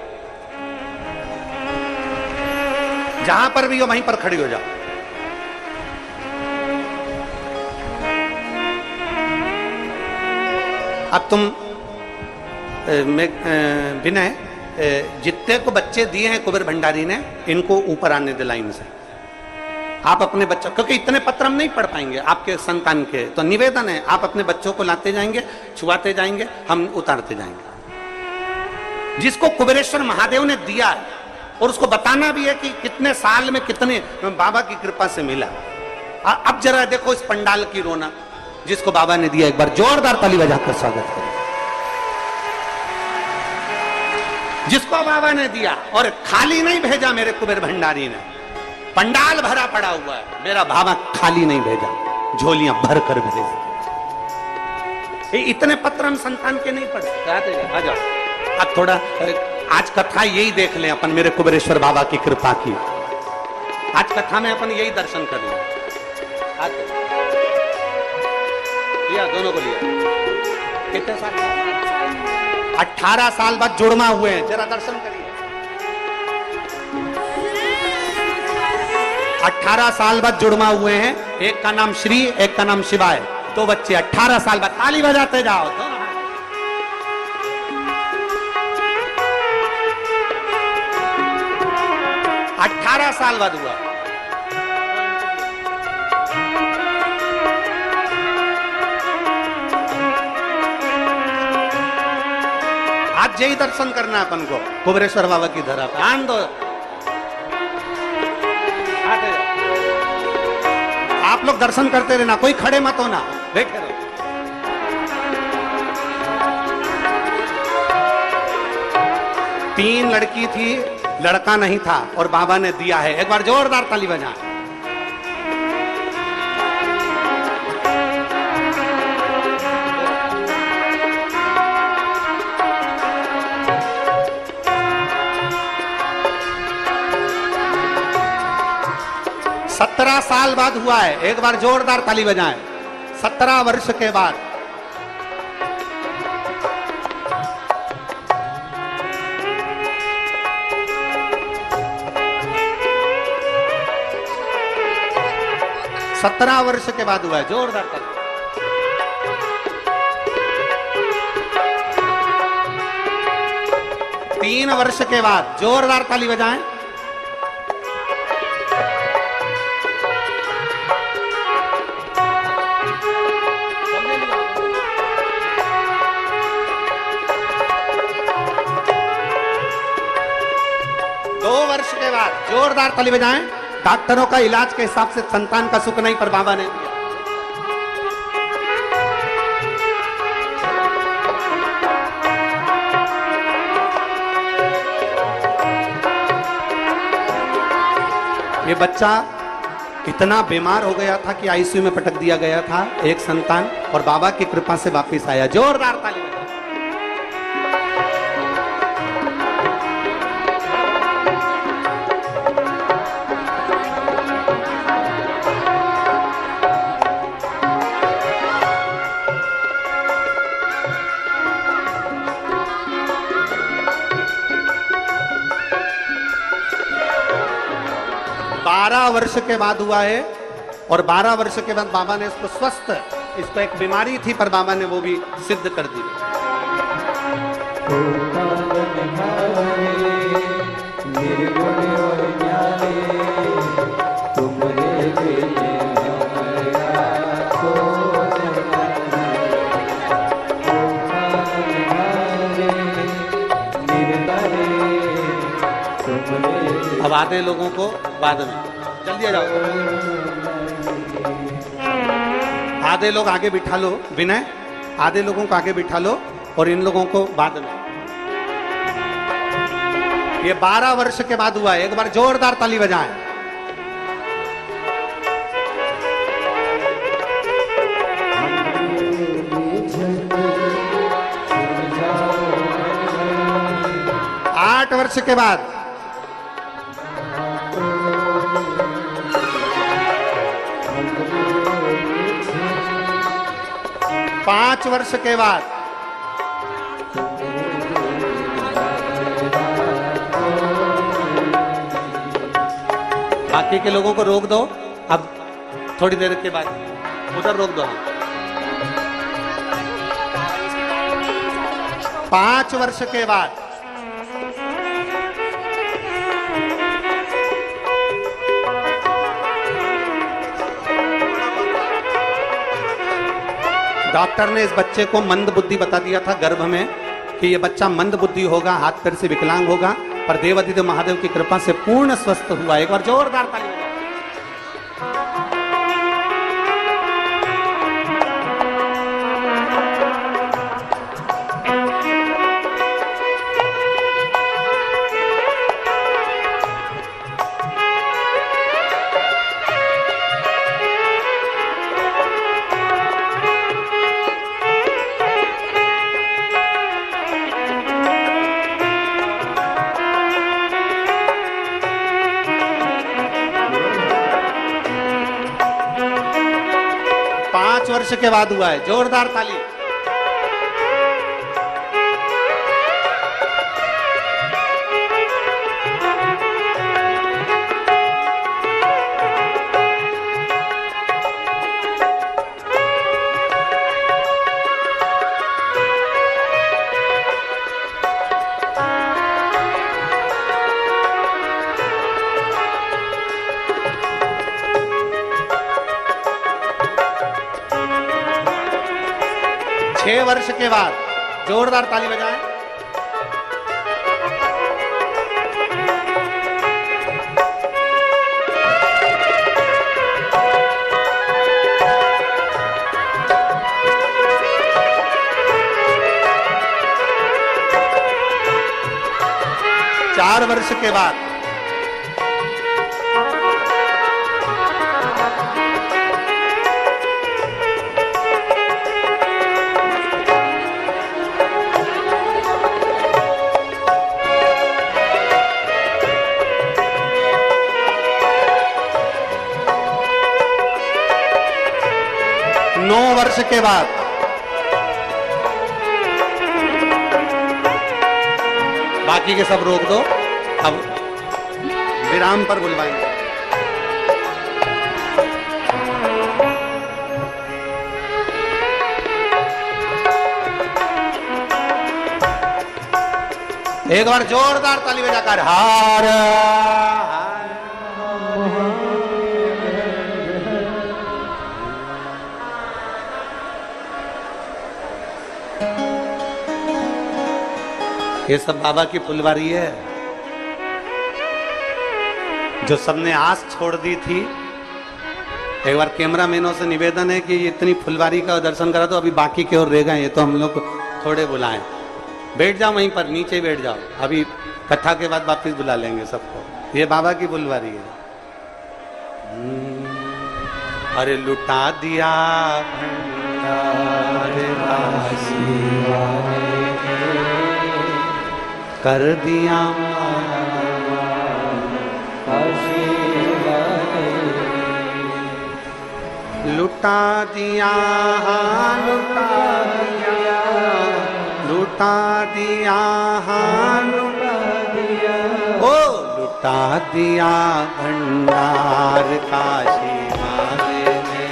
जहां पर भी हो वहीं पर खड़ी हो जाओ। अब तुम विनय, जितने को बच्चे दिए हैं कुबेर भंडारी ने, इनको ऊपर आने दे लाइन से। आप अपने बच्चों, क्योंकि इतने पत्र हम नहीं पढ़ पाएंगे आपके संतान के, तो निवेदन है आप अपने बच्चों को लाते जाएंगे, छुआते जाएंगे, हम उतारते जाएंगे। जिसको कुबेरेश्वर महादेव ने दिया है, और उसको बताना भी है कि कितने साल में कितने बाबा की कृपा से मिला। अब जरा देखो इस पंडाल की रौनक, जिसको बाबा ने दिया। एक बार जोरदार ताली बजाकर स्वागत करें। जिसको बाबा ने दिया, और खाली नहीं भेजा मेरे कुबेर भंडारी ने, पंडाल भरा पड़ा हुआ है। मेरा बाबा खाली नहीं भेजा, झोलियां भर कर भेजे। इतने पत्र हम संतान के नहीं पढ़ते। आ जाओ, अब थोड़ा आज कथा यही देख लें अपन, मेरे कुबेरेश्वर बाबा की कृपा की। आज कथा में अपन यही दर्शन कर लें। लिया, दोनों को लिया। कितने साल? 18 साल बाद जुड़मा हुए हैं, जरा दर्शन करिए। 18 साल बाद जुड़मा हुए हैं। एक का नाम श्री, एक का नाम शिवाय। 2 बच्चे 18 साल बाद। ताली बजाते जाओ। 18 साल बाद हुआ। आज यही दर्शन करना है अपन को कुबेरेश्वर बाबा की धरा पे। आन दो, आते जाओ। आप लोग दर्शन करते रहना, कोई खड़े मत होना, देखे रहो। तीन लड़की थी, लड़का नहीं था और बाबा ने दिया है। एक बार जोरदार ताली बजाएं। सत्रह साल बाद हुआ है, एक बार जोरदार ताली बजाएं। 17 वर्ष के बाद। सत्रह वर्ष के बाद हुआ है, जोरदार ताली। तीन वर्ष के बाद जोरदार ताली बजाएं। जोरदार ताली बजाएं। डॉक्टरों का इलाज के हिसाब से संतान का सुख नहीं, पर बाबा ने दिया। ये बच्चा इतना बीमार हो गया था कि आईसीयू में पटक दिया गया था, एक संतान, और बाबा की कृपा से वापस आया। जोरदार ताली बजाएं। बारह वर्ष के बाद हुआ है, और 12 वर्ष के बाद बाबा ने इसको स्वस्थ, इसको एक बीमारी थी पर बाबा ने वो भी सिद्ध कर दी। अब आधे लोगों को बाद में, जल्दी आ जाओ। आधे लोग आगे बिठा लो, विनय, आधे लोगों को आगे बिठा लो और इन लोगों को बाद में। ये 12 वर्ष के बाद हुआ है, एक बार जोरदार ताली बजाएं। आठ वर्ष के बाद, 5 वर्ष के बाद, बाकी के लोगों को रोक दो। अब थोड़ी देर के बाद उधर रोक दो। 5 वर्ष के बाद, डॉक्टर ने इस बच्चे को मंद बुद्धि बता दिया था गर्भ में कि ये बच्चा मंद बुद्धि होगा, हाथ पैर से विकलांग होगा, पर देवाधिदेव महादेव की कृपा से पूर्ण स्वस्थ हुआ। एक बार जोरदार ताली। 5 वर्ष के बाद हुआ है, जोरदार ताली। छह वर्ष के बाद जोरदार ताली बजाएं। 4 वर्ष के बाद वर्ष के बाद बाकी के सब रोक दो, अब विराम पर बुलवाएंगे। एक बार जोरदार ताली बजाकर हार ये सब बाबा की फुलवारी है जो सबने आस छोड़ दी थी। एक बार कैमरामैनों से निवेदन है कि इतनी फुलवारी का दर्शन करा तो अभी बाकी की ओर रह गए, ये तो हम लोग थोड़े बुलाएं। बैठ जाओ वहीं पर, नीचे बैठ जाओ, अभी कथा के बाद वापिस बुला लेंगे सबको। ये बाबा की फुलवारी है। अरे लुटा दिया कर दिया लुटा दिया, लुटा दिया, लुटा दिया, लुटा दिया, ओ लुटा दिया भंडार काशी वाले ने,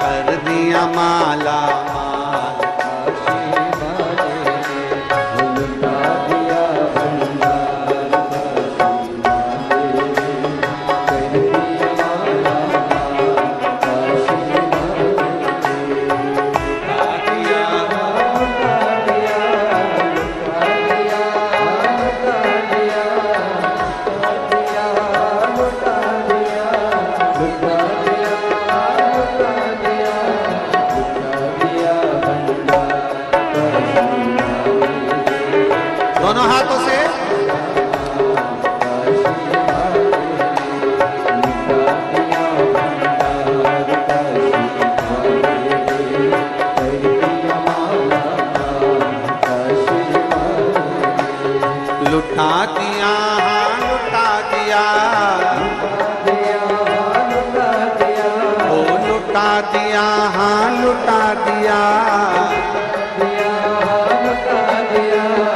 कर दिया माला माल काशी वाले ने, लुटा दिया भंडार काशी वाले ने, कर दिया माला माल काशी वाले ने, लुटा दिया, लुटा दिया, लुटा दिया, लुटा दिया, लुटा दिया, लुटा दिया, लुटा दिया, लुटा दिया भंडार काशी वाले। दोनों हाथों से लुटा दिया, हाँ लुटा दिया, ओ लुटा दिया, हाँ लुटा दिया,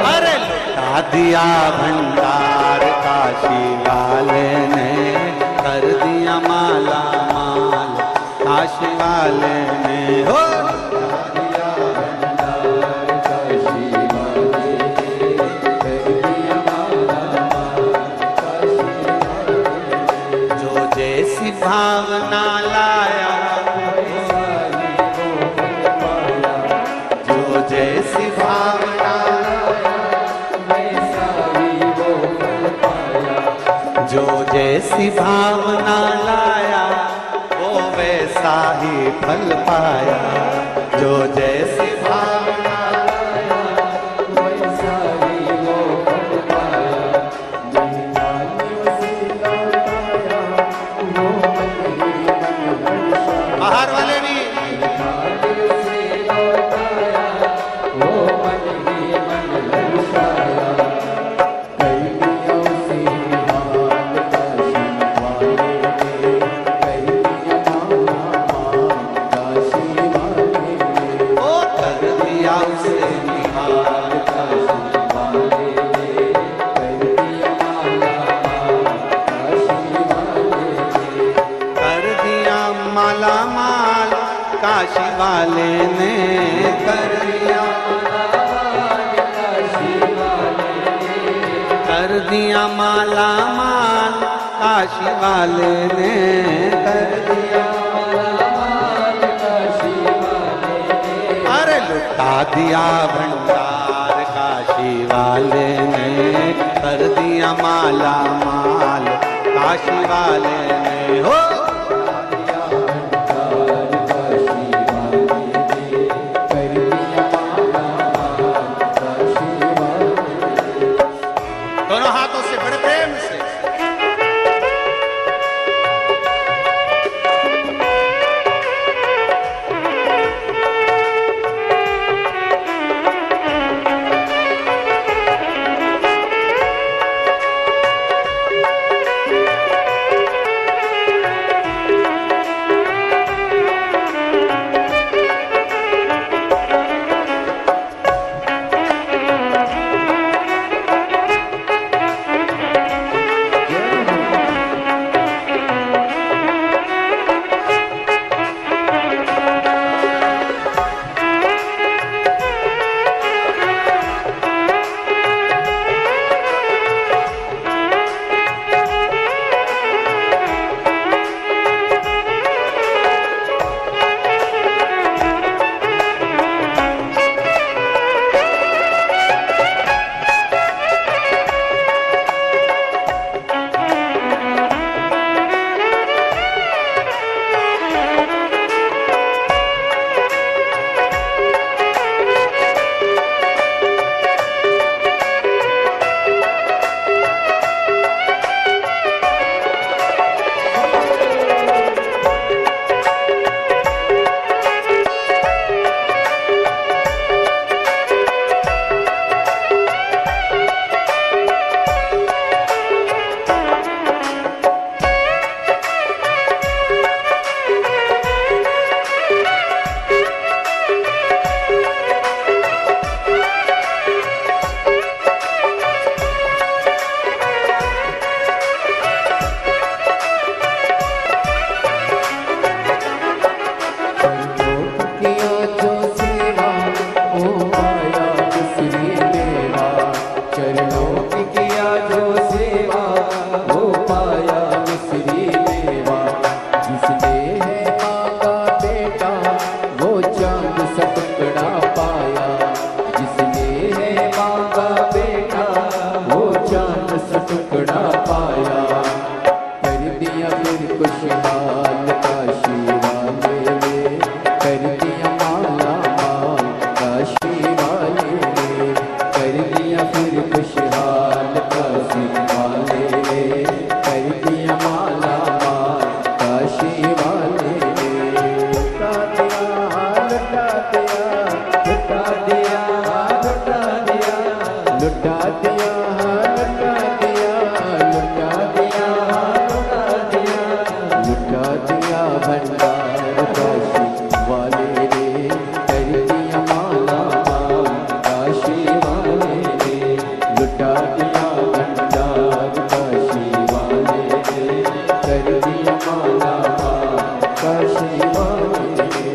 अरे लुटा दिया भंडार काशी वाले ने, कर दिया माला माल काशी वाले ने, हो जैसी भावना लाया, जो जैसी भावना, जो जैसी भावना लाया वो वैसा ही फल पाया, जो जैसी भावना लाया वैसा ही वो फल पाया, बाहर वाले भी ओ कर दिया उसे निहाल काशी वाले ने, कर दिया माला माल काशी वाले ने, कर दिया कर दिया माला माल काशी वाले ने, कर दिया अरे लुटा दिया भंडार काशी वाले ने, कर दिया माला माल काशी वाले ने, हो दोनों हाथों से लुटा दिया, लुटा दिया, लुटा दिया, लुटा दिया भंडार काशी वाले रे, कर दिया माला माल काशी वाले रे, लुटा दिया भंडार काशी वाले रे, कर दिया माला माल काशी वाले रे।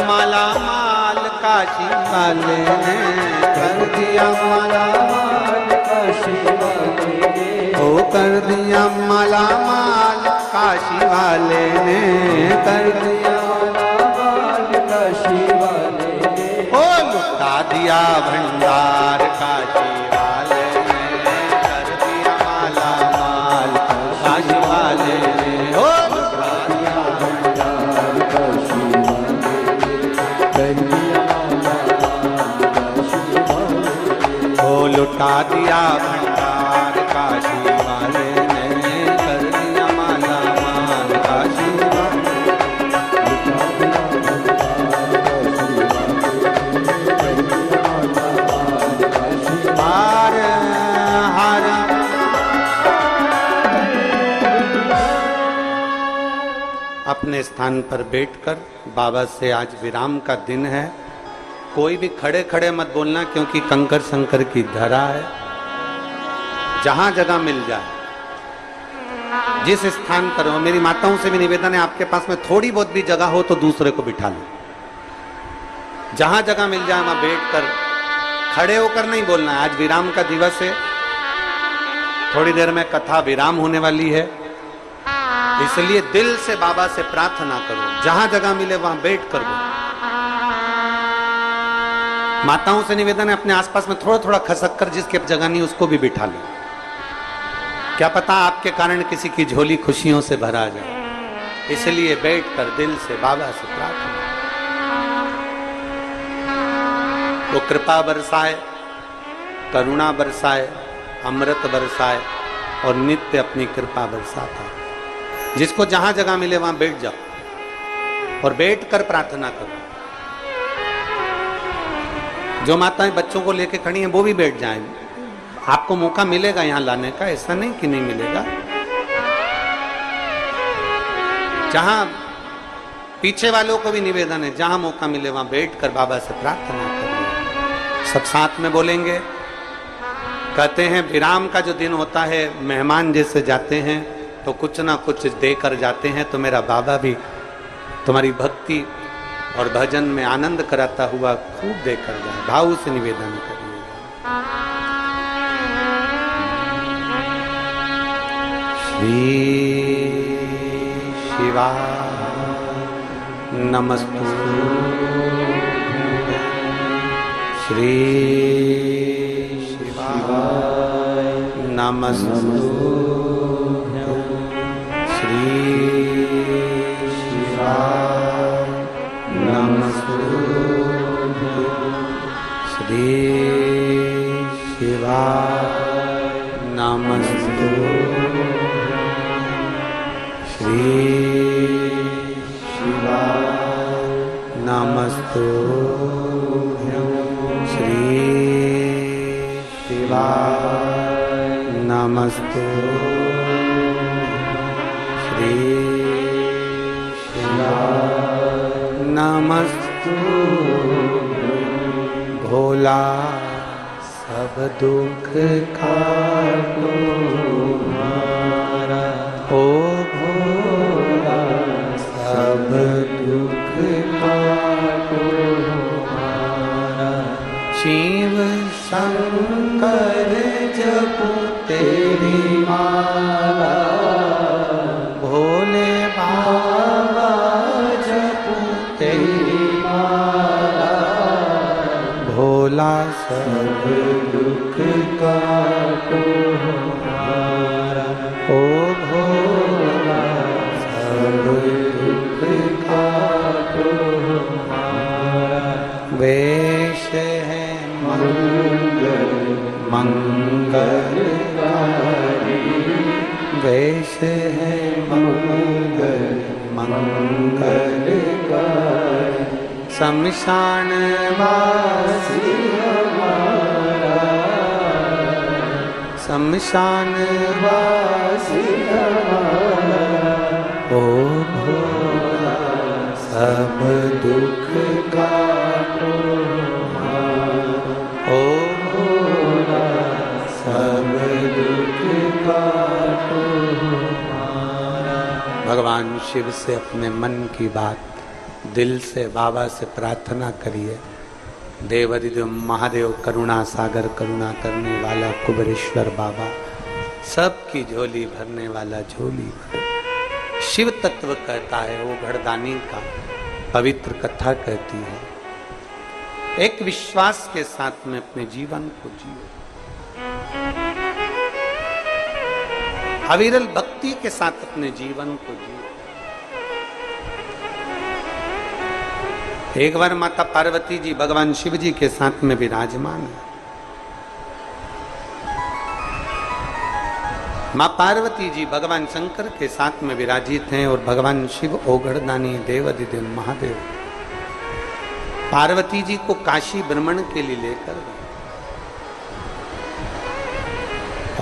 माला माल काशी वाले ने कर दिया माला माल काशी वाले ने, ओ कर दिया माला माल काशी वाले ने, कर दिया माला माल काशी वाले ने, ओ लुटा दिया भंडार काशी वाले ने, कर दिया माला माल काशी वाले ने, ओ लुटा दिया भंडार काशी ओ लुटा दिया भंडार काशी वाले ने, कर दिया माला माल काशी वाले, हार हार। अपने स्थान पर बैठकर बाबा से आज विराम का दिन है। कोई भी खड़े खड़े मत बोलना, क्योंकि कंकर शंकर की धरा है। जहां जगह मिल जाए, जिस स्थान पर हो, मेरी माताओं से भी निवेदन है, आपके पास में थोड़ी बहुत भी जगह हो तो दूसरे को बिठा लो। जहां जगह मिल जाए वहां बैठकर, खड़े होकर नहीं बोलना है। आज विराम का दिवस है, थोड़ी देर में कथा विराम होने वाली है, इसलिए दिल से बाबा से प्रार्थना करो। जहां जगह मिले वहां बैठ कर बोलो। माताओं से निवेदन है, अपने आसपास में थोड़ा थोड़ा खसक कर जिसके जगह नहीं उसको भी बिठा लो। क्या पता आपके कारण किसी की झोली खुशियों से भरा जाए, इसलिए बैठकर दिल से बाबा से प्रार्थना। वो कृपा बरसाए, करुणा बरसाए, अमृत बरसाए और नित्य अपनी कृपा बरसाता है। जिसको जहां जगह मिले वहां बैठ जाओ और बैठकर प्रार्थना करो। जो माताएं बच्चों को लेकर खड़ी हैं वो भी बैठ जाएं। आपको मौका मिलेगा यहां लाने का, ऐसा नहीं कि नहीं मिलेगा। जहां पीछे वालों को भी निवेदन है, जहां मौका मिले वहां बैठकर बाबा से प्रार्थना करिए। सब साथ में बोलेंगे। कहते हैं विराम का जो दिन होता है, मेहमान जैसे जाते हैं तो कुछ ना कुछ देकर जाते हैं। तो मेरा बाबा भी तुम्हारी भक्ति और भजन में आनंद कराता हुआ खूब देकर जाए। भाव से निवेदन करिए। श्री शिवाय नमस्तुभ्यं श्री शिवाय नमस्तुभ्यं श्री शिवाय नमस्तुभ्यं श्री शिवाय नमस्तुभ्यं श्री शिवाय नमस्तुभ्यं श्री शिवाय नमस्तुभ्यं श्री शिवाय नमस्तुभ्यं भोला सब दुख काटो हमारा ओ भोला सब दुख काटो हमारा शिव शंकर जपो तेरी माला भोले बाबा जपो तेरी माला भोला सब दुख काटो हमारा ओ भोला सब दुख काटो हमारा वेश है मंगल मंगलकारी वेश है मंगल मंगलकारी शमशान वासी हमारा शमशान वासी हमारा ओ भोला सब दुख काटो हमारा ओ भोला सब दुख काटो हमारा। भगवान शिव से अपने मन की बात दिल से बाबा से प्रार्थना करिए। देवाधिदेव महादेव करुणा सागर करुणा करने वाला कुबेरेश्वर बाबा सबकी झोली भरने वाला झोली भर। शिव तत्व कहता है वो घड़दानी का पवित्र कथा कहती है। एक विश्वास के साथ में अपने जीवन को जियो, अविरल भक्ति के साथ अपने जीवन को जियो। एक बार माता पार्वती जी भगवान शिव जी के साथ में विराजमान है। मां पार्वती जी भगवान शंकर के साथ में विराजित हैं और भगवान शिव ओघड़दानी देवाधिदेव महादेव पार्वती जी को काशी भ्रमण के लिए लेकर गए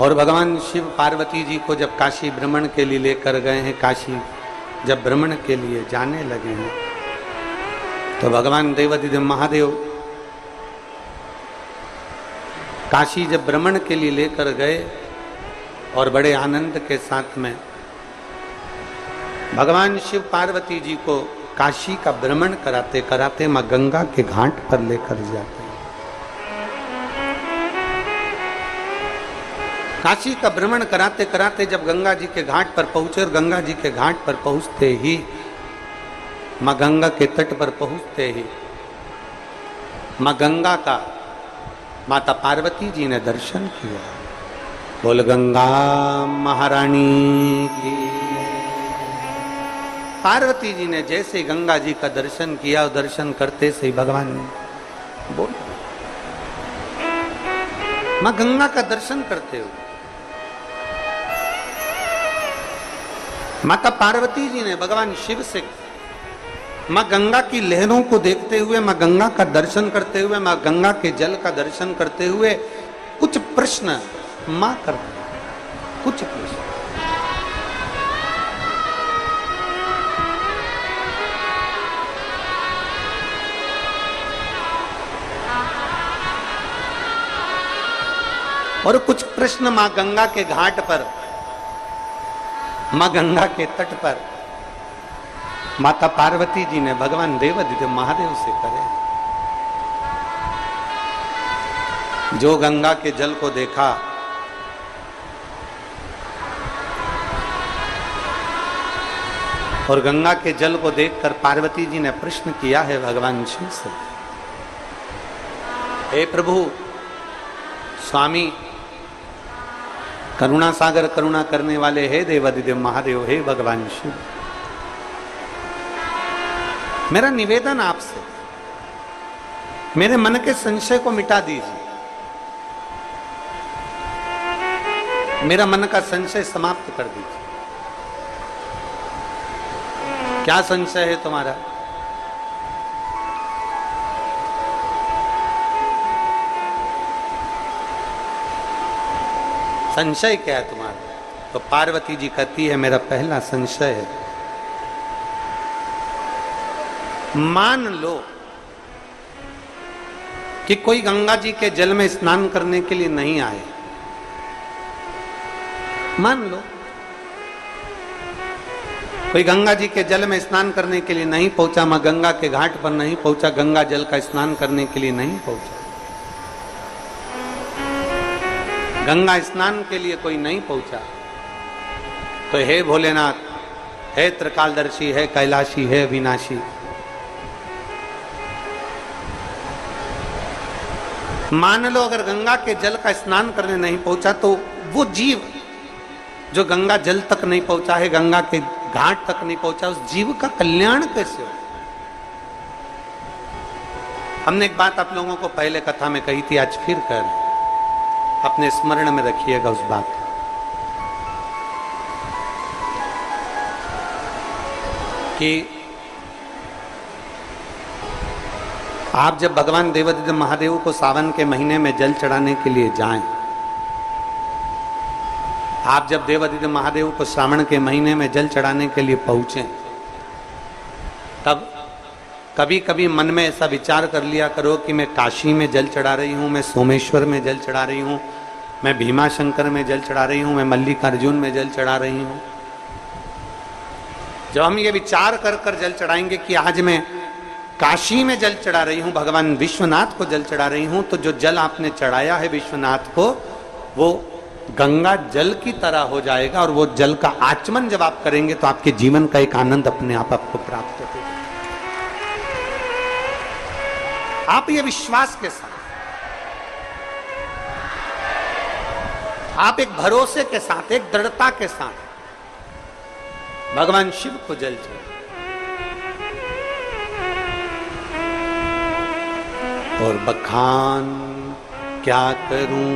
और भगवान शिव पार्वती जी को जब काशी भ्रमण के लिए लेकर गए हैं, काशी जब भ्रमण के लिए जाने लगे हैं तो भगवान देवाधिदेव महादेव काशी जब भ्रमण के लिए लेकर गए और बड़े आनंद के साथ में भगवान शिव पार्वती जी को काशी का भ्रमण कराते कराते मां गंगा के घाट पर लेकर जाते हैं। काशी का भ्रमण कराते कराते जब गंगा जी के घाट पर पहुंचे और गंगा जी के घाट पर पहुंचते ही मां गंगा के तट पर पहुंचते ही मां गंगा का माता पार्वती जी ने दर्शन किया। बोल गंगा महारानी की। पार्वती जी ने जैसे गंगा जी का दर्शन किया और दर्शन करते से ही भगवान बोल मां गंगा का दर्शन करते हुए माता पार्वती जी ने भगवान शिव से मां गंगा की लहरों को देखते हुए, मां गंगा का दर्शन करते हुए, मां गंगा के जल का दर्शन करते हुए कुछ प्रश्न मां कर कुछ प्रश्न। और कुछ प्रश्न मां गंगा के घाट पर, मां गंगा के तट पर माता पार्वती जी ने भगवान देवाधिदेव महादेव से करे। जो गंगा के जल को देखा और गंगा के जल को देखकर पार्वती जी ने प्रश्न किया है भगवान शिव से, हे प्रभु स्वामी करुणा सागर करुणा करने वाले, हे देवादिदेव महादेव, हे भगवान शिव, मेरा निवेदन आपसे, मेरे मन के संशय को मिटा दीजिए, मेरा मन का संशय समाप्त कर दीजिए। क्या संशय है तुम्हारा? संशय क्या है तुम्हारा? तो पार्वती जी कहती है, मेरा पहला संशय है, मान लो कि कोई गंगा जी के जल में स्नान करने के लिए नहीं आए, मान लो कोई गंगा जी के जल में स्नान करने के लिए नहीं पहुंचा, मैं गंगा के घाट पर नहीं पहुंचा, गंगा जल का स्नान करने के लिए नहीं पहुंचा, गंगा स्नान के लिए कोई नहीं पहुंचा, तो हे भोलेनाथ, हे त्रिकालदर्शी, है कैलाशी, है विनाशी, मान लो अगर गंगा के जल का स्नान करने नहीं पहुंचा तो वो जीव जो गंगा जल तक नहीं पहुंचा है, गंगा के घाट तक नहीं पहुंचा, उस जीव का कल्याण कैसे हो? हमने एक बात आप लोगों को पहले कथा में कही थी, आज फिर कर अपने स्मरण में रखिएगा उस बात कि आप जब भगवान देवादिदेव महादेव को सावन के महीने में जल चढ़ाने के लिए जाएं, आप जब देवादिदेव महादेव को श्रावण के महीने में जल चढ़ाने के लिए पहुंचे, तब कभी कभी मन में ऐसा विचार कर लिया करो कि मैं काशी में जल चढ़ा रही हूं, मैं सोमेश्वर में जल चढ़ा रही हूं, मैं भीमाशंकर में जल चढ़ा रही हूं, मैं मल्लिकार्जुन में जल चढ़ा रही हूं। जब हम ये विचार कर कर जल चढ़ाएंगे कि आज मैं काशी में जल चढ़ा रही हूं, भगवान विश्वनाथ को जल चढ़ा रही हूं, तो जो जल आपने चढ़ाया है विश्वनाथ को, वो गंगा जल की तरह हो जाएगा, और वो जल का आचमन जब आप करेंगे तो आपके जीवन का एक आनंद अपने आप आपको प्राप्त होगा। आप ये विश्वास के साथ, आप एक भरोसे के साथ, एक दृढ़ता के साथ भगवान शिव को जल चढ़ाएं। और बखान क्या करूं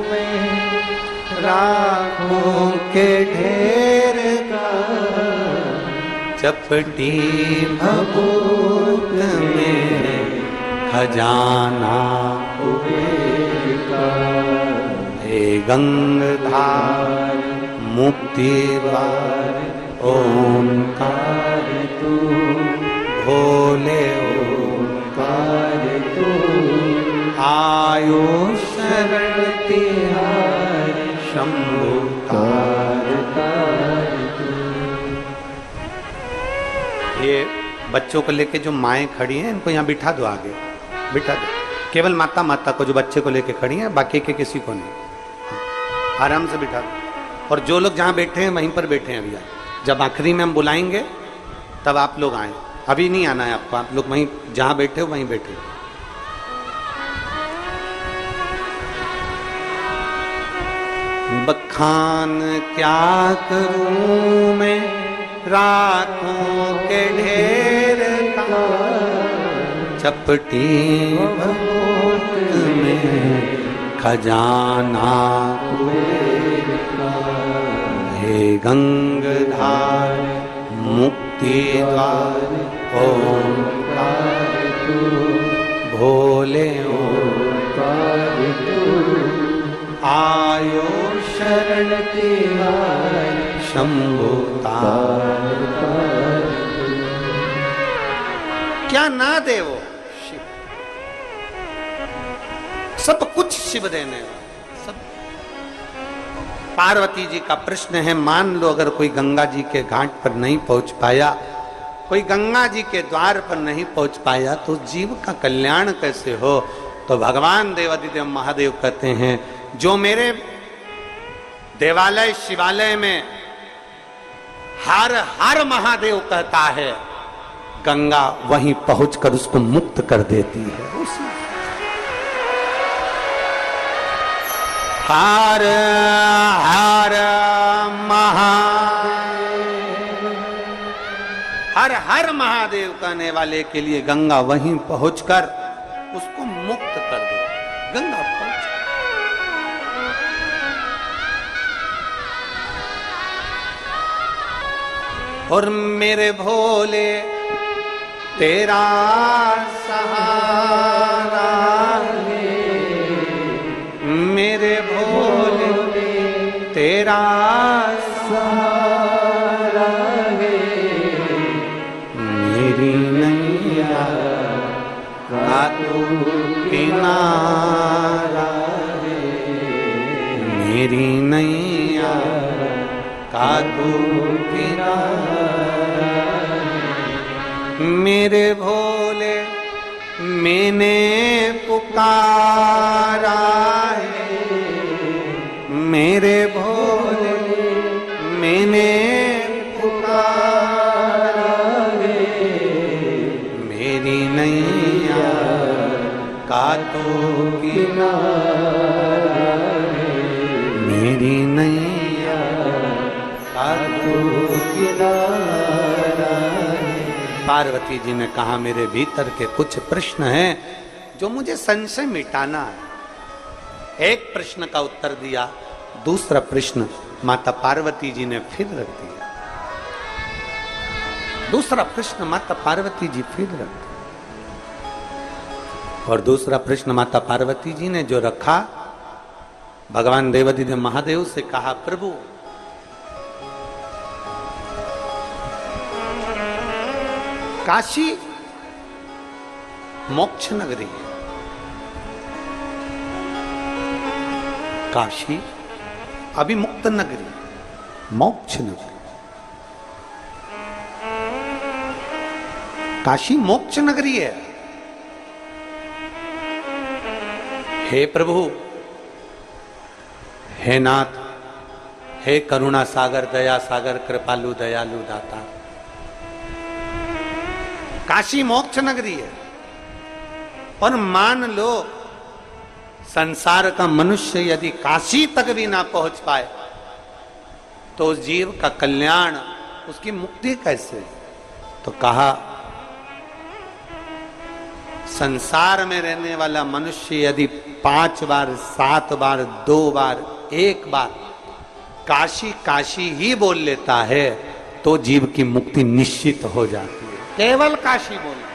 मैं राखों के ढेर का, चपटी भभूत में खजाना कुबेर का, हे गंगाधार मुक्ति द्वार ओंकार तू, भोले ओंकार तू, आयो शरण तिहारी शंभु कार तू। ये बच्चों को लेके जो माएँ खड़ी हैं, इनको यहाँ बिठा दो, आगे बिठा दो, केवल माता माता को जो बच्चे को लेके खड़ी हैं, बाकी के किसी को नहीं, आराम से बिठा दो। और जो लोग जहाँ बैठे हैं वहीं पर बैठे हैं अभी, जब आखिरी में हम बुलाएंगे तब आप लोग आए, अभी नहीं आना है आपको, आप लोग वहीं जहाँ बैठे हो वहीं बैठे। बखान क्या करूं मैं राखों के ढेर का, चपटी भभूत में खजाना कुबेर का, हे गंगाधार मुक्ति द्वार ओंकार तू, भोले ओंकार तू, आयो शरण तिहारी शंभु तार। क्या ना दे वो शिव, सब कुछ शिव देने वाला, सब। पार्वती जी का प्रश्न है, मान लो अगर कोई गंगा जी के घाट पर नहीं पहुंच पाया, कोई गंगा जी के द्वार पर नहीं पहुंच पाया, तो जीव का कल्याण कैसे हो? तो भगवान देवादिदेव महादेव कहते हैं, जो मेरे देवालय शिवालय में हर हर महादेव कहता है, गंगा वहीं पहुंचकर उसको मुक्त कर देती है। हर हर हर महादेव कहने वाले के लिए गंगा वहीं पहुंचकर उसको मुक्त कर दे। गंगा पहुंच, और मेरे भोले तेरा सहारा है, मेरे भोले तेरा सहारा है, मेरी नैया का तू किनारा है, मेरी नैया का तू किनारा है। मेरे भोले मैंने पुकारा है, मेरे भोले मैंने पुकारा है, मेरी नैया का तो किनारा है, मेरी नैया का तो किनारा है। पार्वती जी ने कहा, मेरे भीतर के कुछ प्रश्न हैं जो मुझे संशय मिटाना है। एक प्रश्न का उत्तर दिया, दूसरा प्रश्न माता पार्वती जी ने फिर रख दिया। दूसरा प्रश्न माता पार्वती जी फिर रख दिया, और दूसरा प्रश्न माता पार्वती जी ने जो रखा, भगवान देवाधिदेव महादेव से कहा, प्रभु काशी मोक्ष नगरी है, काशी अभिमुक्त नगरी, मोक्ष नगरी, काशी मोक्ष नगरी है। हे प्रभु, हे नाथ, हे करुणा सागर, दया सागर, कृपालु दयालु दाता, काशी मोक्ष नगरी है। और मान लो संसार का मनुष्य यदि काशी तक भी ना पहुंच पाए तो उस जीव का कल्याण, उसकी मुक्ति कैसे? तो कहा, संसार में रहने वाला मनुष्य यदि 5 बार, 7 बार, 2 बार, 1 बार काशी काशी ही बोल लेता है तो जीव की मुक्ति निश्चित हो जाती है। केवल काशी बोलना।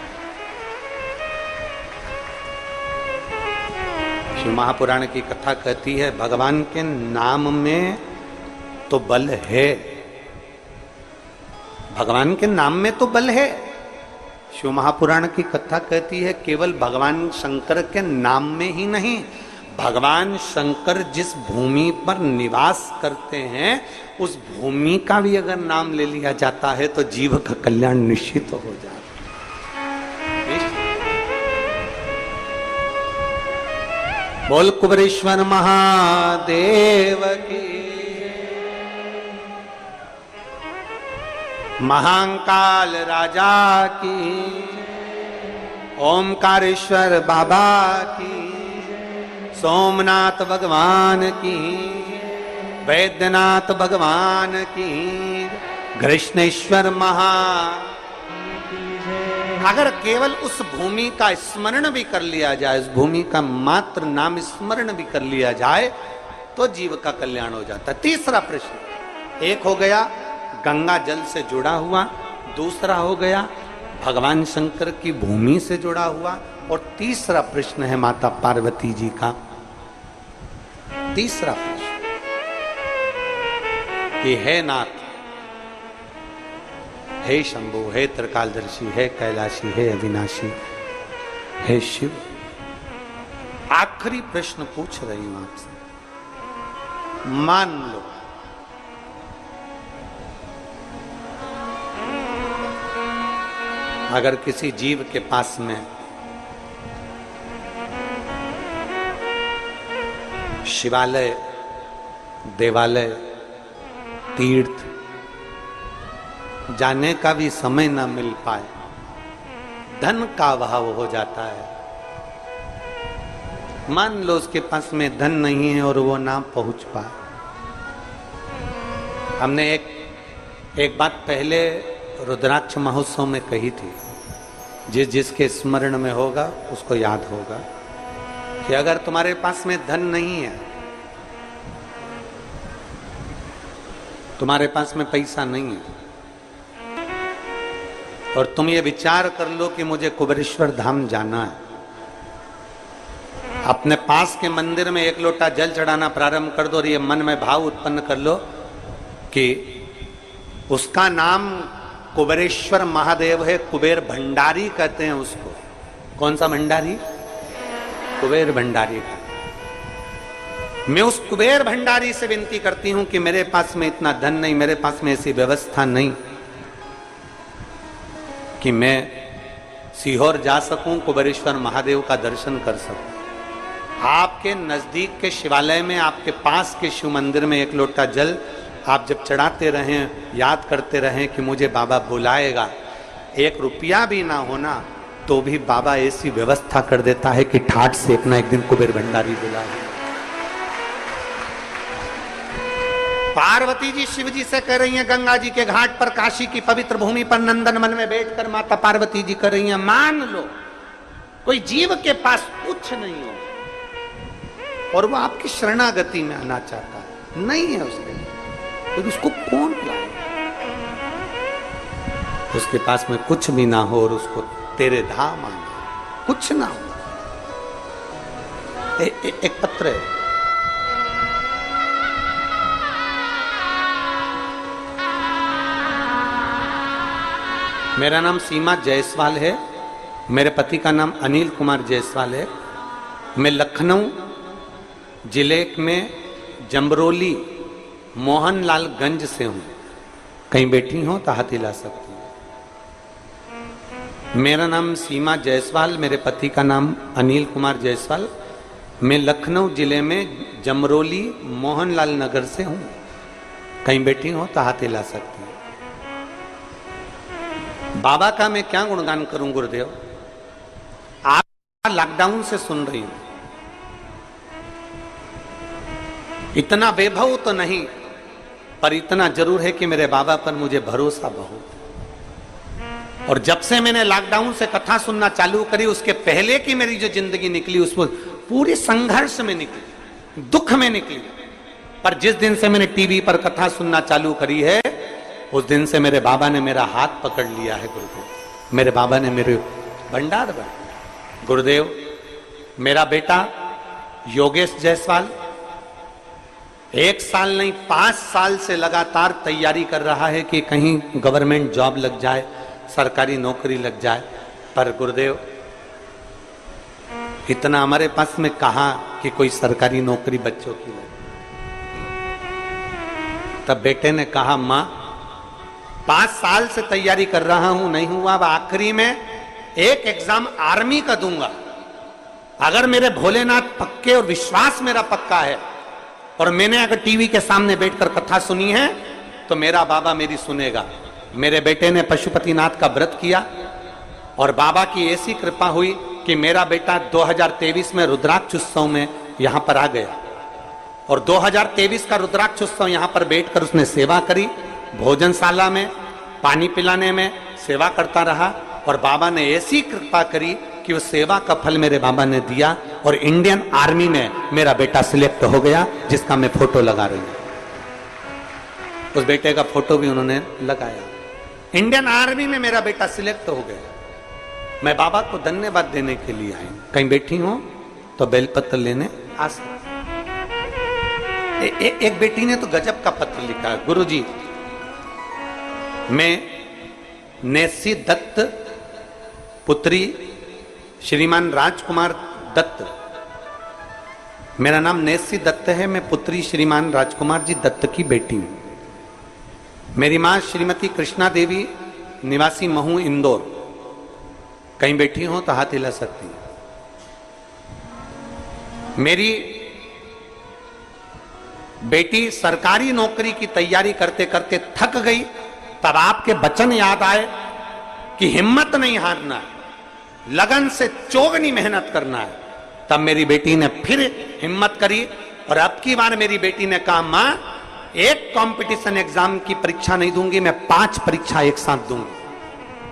शिव महापुराण की कथा कहती है, भगवान के नाम में तो बल है, भगवान के नाम में तो बल है। शिव महापुराण की कथा कहती है, केवल भगवान शंकर के नाम में ही नहीं, भगवान शंकर जिस भूमि पर निवास करते हैं उस भूमि का भी अगर नाम ले लिया जाता है तो जीव का कल्याण निश्चित हो जाता है। बोल कुबरेश्वर महादेव की, महाकाल राजा की, ओमकारेश्वर बाबा की, सोमनाथ भगवान की, वैद्यनाथ भगवान की, कृष्णेश्वर महा। अगर केवल उस भूमि का स्मरण भी कर लिया जाए, उस भूमि का मात्र नाम स्मरण भी कर लिया जाए तो जीव का कल्याण हो जाता है। तीसरा प्रश्न, एक हो गया गंगा जल से जुड़ा हुआ, दूसरा हो गया भगवान शंकर की भूमि से जुड़ा हुआ, और तीसरा प्रश्न है माता पार्वती जी का। तीसरा प्रश्न कि हे नाथ, हे शंभु, हे त्रिकालदर्शी, हे कैलाशी, हे अविनाशी, हे शिव, आखिरी प्रश्न पूछ रही हूं आपसे। मान लो अगर किसी जीव के पास में शिवालय, देवालय, तीर्थ, जाने का भी समय ना मिल पाए, धन का अभाव हो जाता है। मान लो उसके पास में धन नहीं है और वो ना पहुंच पाए। हमने एक बात पहले रुद्राक्ष महोत्सव में कही थी, जिसके स्मरण में होगा उसको याद होगा कि अगर तुम्हारे पास में धन नहीं है, तुम्हारे पास में पैसा नहीं है, और तुम ये विचार कर लो कि मुझे कुबेरेश्वर धाम जाना है, अपने पास के मंदिर में एक लोटा जल चढ़ाना प्रारंभ कर दो और ये मन में भाव उत्पन्न कर लो कि उसका नाम कुबेरेश्वर महादेव है, कुबेर भंडारी कहते हैं उसको। कौन सा भंडारी? कुबेर भंडारी का। मैं उस कुबेर भंडारी से विनती करती हूं कि मेरे पास में इतना धन नहीं, मेरे पास में ऐसी व्यवस्था नहीं कि मैं सीहोर जा सकूं, कुबेरेश्वर महादेव का दर्शन कर सकूं। आपके नजदीक के शिवालय में, आपके पास के शिव मंदिर में एक लोटा जल आप जब चढ़ाते रहें, याद करते रहें कि मुझे बाबा बुलाएगा, 1 रुपया भी ना होना तो भी बाबा ऐसी व्यवस्था कर देता है कि ठाट से अपना एक दिन कुबेर भंडारी बुलाए। पार्वती जी शिव जी से कह रही हैं, गंगा जी के घाट पर, काशी की पवित्र भूमि पर, नंदन वन में बैठकर माता पार्वती जी कर रही हैं, मान लो कोई जीव के पास कुछ नहीं हो और वो आपकी शरणागति में आना चाहता है, नहीं है उसके लिए, तो उसको कौन लाए? उसके पास में कुछ भी ना हो और उसको तेरे धाम आना, कुछ ना हो। एक पत्र है, मेरा नाम सीमा जायसवाल है, मेरे पति का नाम अनिल कुमार जायसवाल है। मैं लखनऊ जिले में जमरोली मोहनलालगंज से हूं। कहीं बैठी हो तो हाथ हिला सकती हूं। मेरा नाम सीमा जायसवाल, मेरे पति का नाम अनिल कुमार जायसवाल। मैं लखनऊ जिले में जमरोली मोहनलाल नगर से हूं। कहीं बैठी हो तो हाथ हिला सकती हूं। बाबा का मैं क्या गुणगान करूं गुरुदेव? आप लॉकडाउन से सुन रही हूं, इतना वैभव तो नहीं, पर इतना जरूर है कि मेरे बाबा पर मुझे भरोसा बहुत। और जब से मैंने लॉकडाउन से कथा सुनना चालू करी, उसके पहले की मेरी जो जिंदगी निकली उसको पूरी संघर्ष में निकली, दुख में निकली। पर जिस दिन से मैंने टीवी पर कथा सुनना चालू करी है, उस दिन से मेरे बाबा ने मेरा हाथ पकड़ लिया है गुरुदेव। मेरे बाबा ने मेरे भंडार बना। गुरुदेव, मेरा बेटा योगेश जायसवाल 1 साल नहीं 5 साल से लगातार तैयारी कर रहा है कि कहीं गवर्नमेंट जॉब लग जाए, सरकारी नौकरी लग जाए। पर गुरुदेव, इतना हमारे पास में कहा कि कोई सरकारी नौकरी बच्चों की लगे। तब बेटे ने कहा, मां 5 साल से तैयारी कर रहा हूं, नहीं हुआ, अब आखिरी में एक एग्जाम आर्मी का दूंगा। अगर मेरे भोलेनाथ पक्के और विश्वास मेरा पक्का है और मैंने अगर टीवी के सामने बैठकर कथा सुनी है तो मेरा बाबा मेरी सुनेगा। मेरे बेटे ने पशुपतिनाथ का व्रत किया और बाबा की ऐसी कृपा हुई कि मेरा बेटा 2023 में रुद्राक्ष उत्सव में यहां पर आ गया और 2023 का रुद्राक्ष उत्सव यहां पर बैठकर उसने सेवा करी। भोजनशाला में पानी पिलाने में सेवा करता रहा और बाबा ने ऐसी कृपा करी कि उस सेवा का फल मेरे बाबा ने दिया और इंडियन आर्मी में मेरा बेटा सिलेक्ट हो गया, जिसका मैं फोटो लगा रही हूं। उस बेटे का फोटो भी उन्होंने लगाया। इंडियन आर्मी में मेरा बेटा सिलेक्ट हो गया। मैं बाबा को धन्यवाद देने के लिए आई। कहीं बैठी हो तो बेलपत्र लेने आ सकते। एक बेटी ने तो गजब का पत्र लिखा है, गुरुजी मैं नेसी दत्त पुत्री श्रीमान राजकुमार दत्त, मेरा नाम नेसी दत्त है, मैं पुत्री श्रीमान राजकुमार जी दत्त की बेटी हूं। मेरी मां श्रीमती कृष्णा देवी निवासी महू इंदौर। कहीं बैठी हो तो हाथ हिला सकती है। मेरी बेटी सरकारी नौकरी की तैयारी करते करते थक गई तब आपके वचन याद आए कि हिम्मत नहीं हारना है, लगन से चौगनी मेहनत करना है। तब मेरी बेटी ने फिर हिम्मत करी और अब की बार मेरी बेटी ने कहा, मां एक कंपटीशन एग्जाम की परीक्षा नहीं दूंगी, मैं 5 परीक्षा एक साथ दूंगी।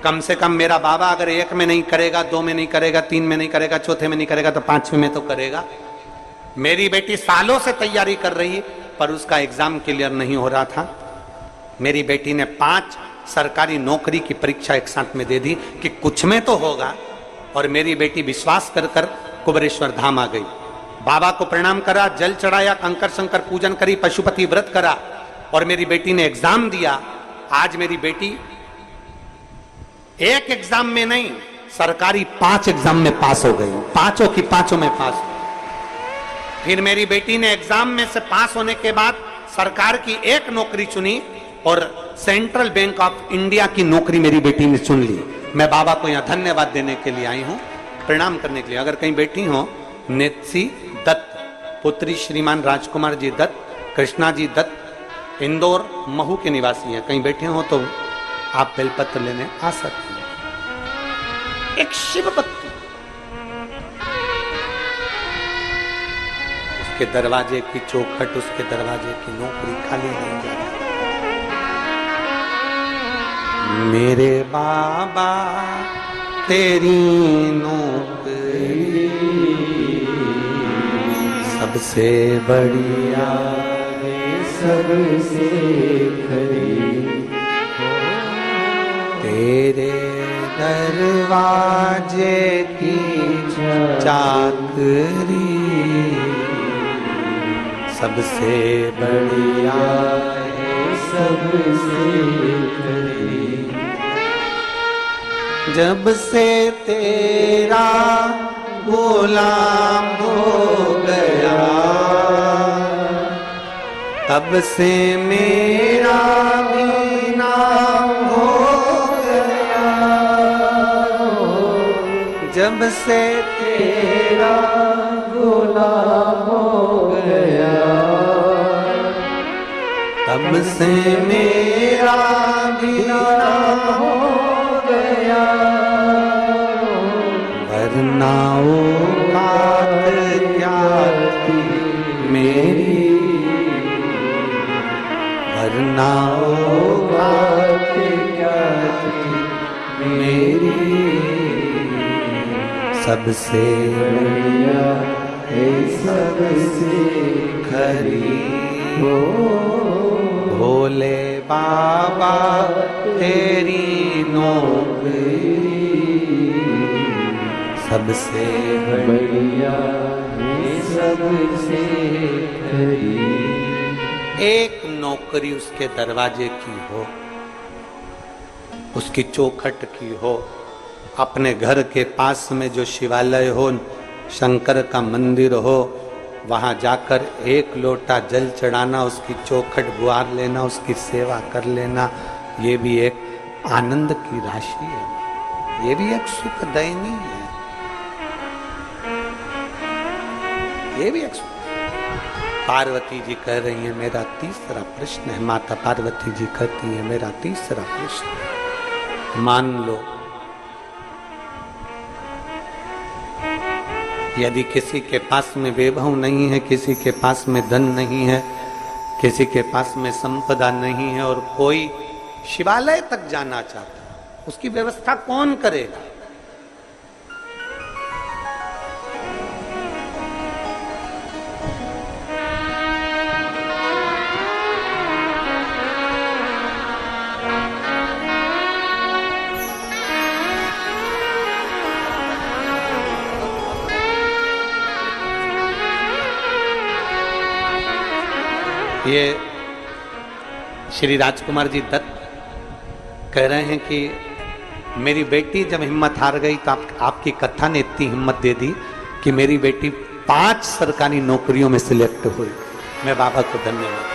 कम से कम मेरा बाबा अगर 1 में नहीं करेगा, 2 में नहीं करेगा, 3 में नहीं करेगा, 4थे में नहीं करेगा तो 5वें में तो करेगा। मेरी बेटी सालों से तैयारी कर रही पर उसका एग्जाम क्लियर नहीं हो रहा था। मेरी बेटी ने 5 सरकारी नौकरी की परीक्षा एक साथ में दे दी कि कुछ में तो होगा। और मेरी बेटी विश्वास कर कर कुबेरेश्वर धाम आ गई, बाबा को प्रणाम करा, जल चढ़ाया, कंकर शंकर पूजन करी, पशुपति व्रत करा और मेरी बेटी ने एग्जाम दिया। आज मेरी बेटी एक एग्जाम में नहीं, सरकारी 5 एग्जाम में पास हो गई, 5 की 5 में पास। फिर मेरी बेटी ने एग्जाम में से पास होने के बाद सरकार की एक नौकरी चुनी और सेंट्रल बैंक ऑफ इंडिया की नौकरी मेरी बेटी ने चुन ली। मैं बाबा को यहां धन्यवाद देने के लिए आई हूं, प्रणाम करने के लिए। अगर कहीं बैठी हो, नेत्सी दत्त, पुत्री श्रीमान राजकुमार जी दत्त, कृष्णा जी दत्त, इंदौर महू के निवासी हैं, कहीं बैठे हो तो आप बेलपत्र लेने आ सकते हैं। एक शिव भक्ति, उसके दरवाजे की चौखट, उसके दरवाजे की नौकरी खाली नहीं जाती। मेरे बाबा तेरी नौकरी सबसे बढ़िया है, सबसे खरी तेरे दरवाजे की चाकरी सबसे बढ़िया है, सबसे खरी। जब से तेरा गुलाम हो गया, तब से मेरा भी नाम हो गया। जब से तेरा गुलाम हो गया, तब से मेरा भी नाम हो गया। वरना औकात क्या थी मेरी, वरना औकात क्या थी मेरी। सबसे बढ़िया है, सबसे खरी हो भोले बाबा तेरी नौकरी सबसे बढ़िया है, सबसे खरी। एक नौकरी उसके दरवाजे की हो, उसकी चौखट की हो, अपने घर के पास में जो शिवालय हो, शंकर का मंदिर हो, वहां जाकर 1 लोटा जल चढ़ाना, उसकी चौखट गुहार लेना, उसकी सेवा कर लेना, ये भी एक आनंद की राशि है, ये भी एक सुखदायिनी है, ये भी एक सुख। पार्वती जी कह रही है मेरा तीसरा प्रश्न है, माता पार्वती जी कहती है मेरा तीसरा प्रश्न है। मान लो यदि किसी के पास में वैभव नहीं है, किसी के पास में धन नहीं है, किसी के पास में संपदा नहीं है और कोई शिवालय तक जाना चाहता है, उसकी व्यवस्था कौन करेगा? ये श्री राजकुमार जी दत्त कह रहे हैं कि मेरी बेटी जब हिम्मत हार गई तो आपकी कथा ने इतनी हिम्मत दे दी कि मेरी बेटी 5 सरकारी नौकरियों में सिलेक्ट हुई। मैं बाबा को धन्यवाद।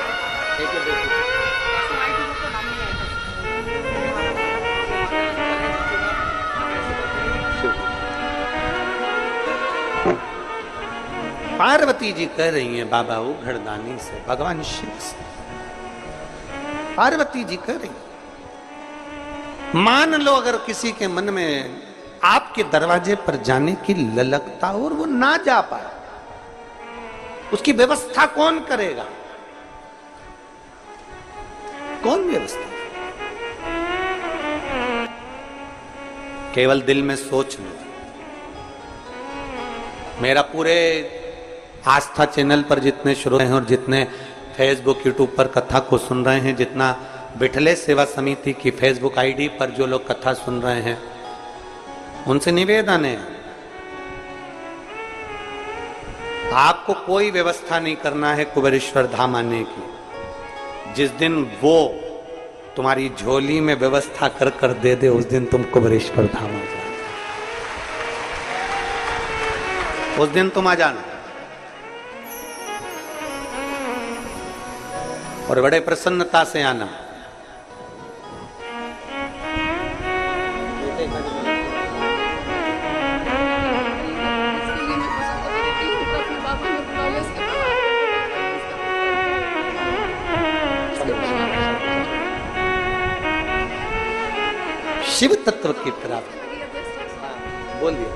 पार्वती जी कह रही हैं बाबा वो घरदानी से, भगवान शिव से पार्वती जी कह रही, मान लो अगर किसी के मन में आपके दरवाजे पर जाने की ललकता हो और वो ना जा पाए, उसकी व्यवस्था कौन करेगा? कौन व्यवस्था? केवल दिल में सोच लो। मेरा पूरे आस्था चैनल पर जितने श्रोते हैं और जितने फेसबुक यूट्यूब पर कथा को सुन रहे हैं, जितना बिठले सेवा समिति की फेसबुक आईडी पर जो लोग कथा सुन रहे हैं, उनसे निवेदन है, आपको कोई व्यवस्था नहीं करना है कुबेरेश्वर धाम आने की। जिस दिन वो तुम्हारी झोली में व्यवस्था कर कर दे दे, उस दिन तुम कुबेरेश्वर धाम आ जाओ, उस दिन तुम आ जाना। और बड़े प्रसन्नता से आना। शिव तत्व की तरफ बोलिए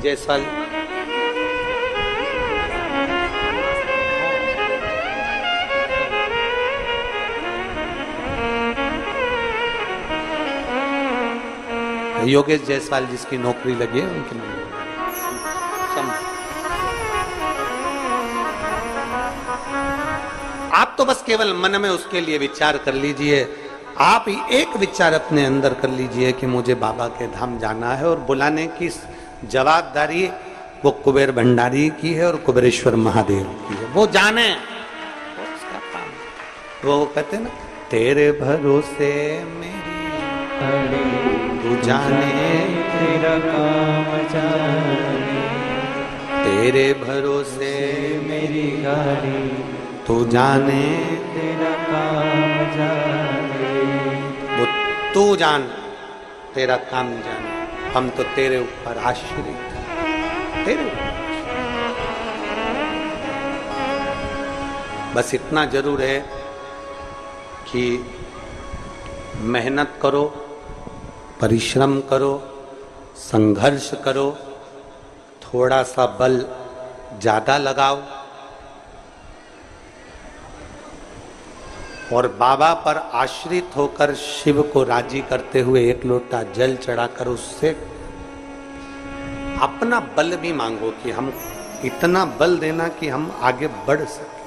जयसवाल। योगेश जायसवाल जिसकी नौकरी लगी है उनकी आप तो बस केवल मन में उसके लिए विचार कर लीजिए। आप ही एक विचार अपने अंदर कर लीजिए कि मुझे बाबा के धाम जाना है, और बुलाने की जवाबदारी वो कुबेर भंडारी की है और कुबेरेश्वर महादेव की है। वो जाने, उसका काम। वो कहते ना, तेरे भरोसे मेरी तू जाने, तेरा काम जाने, तेरे भरोसे मेरी गाड़ी तू जाने, तेरा काम जाने। वो तू जान, तेरा काम जाने। हम तो तेरे ऊपर आश्रित हैं, तेरे ऊपर। बस इतना जरूर है कि मेहनत करो, परिश्रम करो, संघर्ष करो, थोड़ा सा बल ज्यादा लगाओ, और बाबा पर आश्रित होकर शिव को राजी करते हुए एक लोटा जल चढ़ाकर उससे अपना बल भी मांगो कि हम इतना बल देना कि हम आगे बढ़ सके।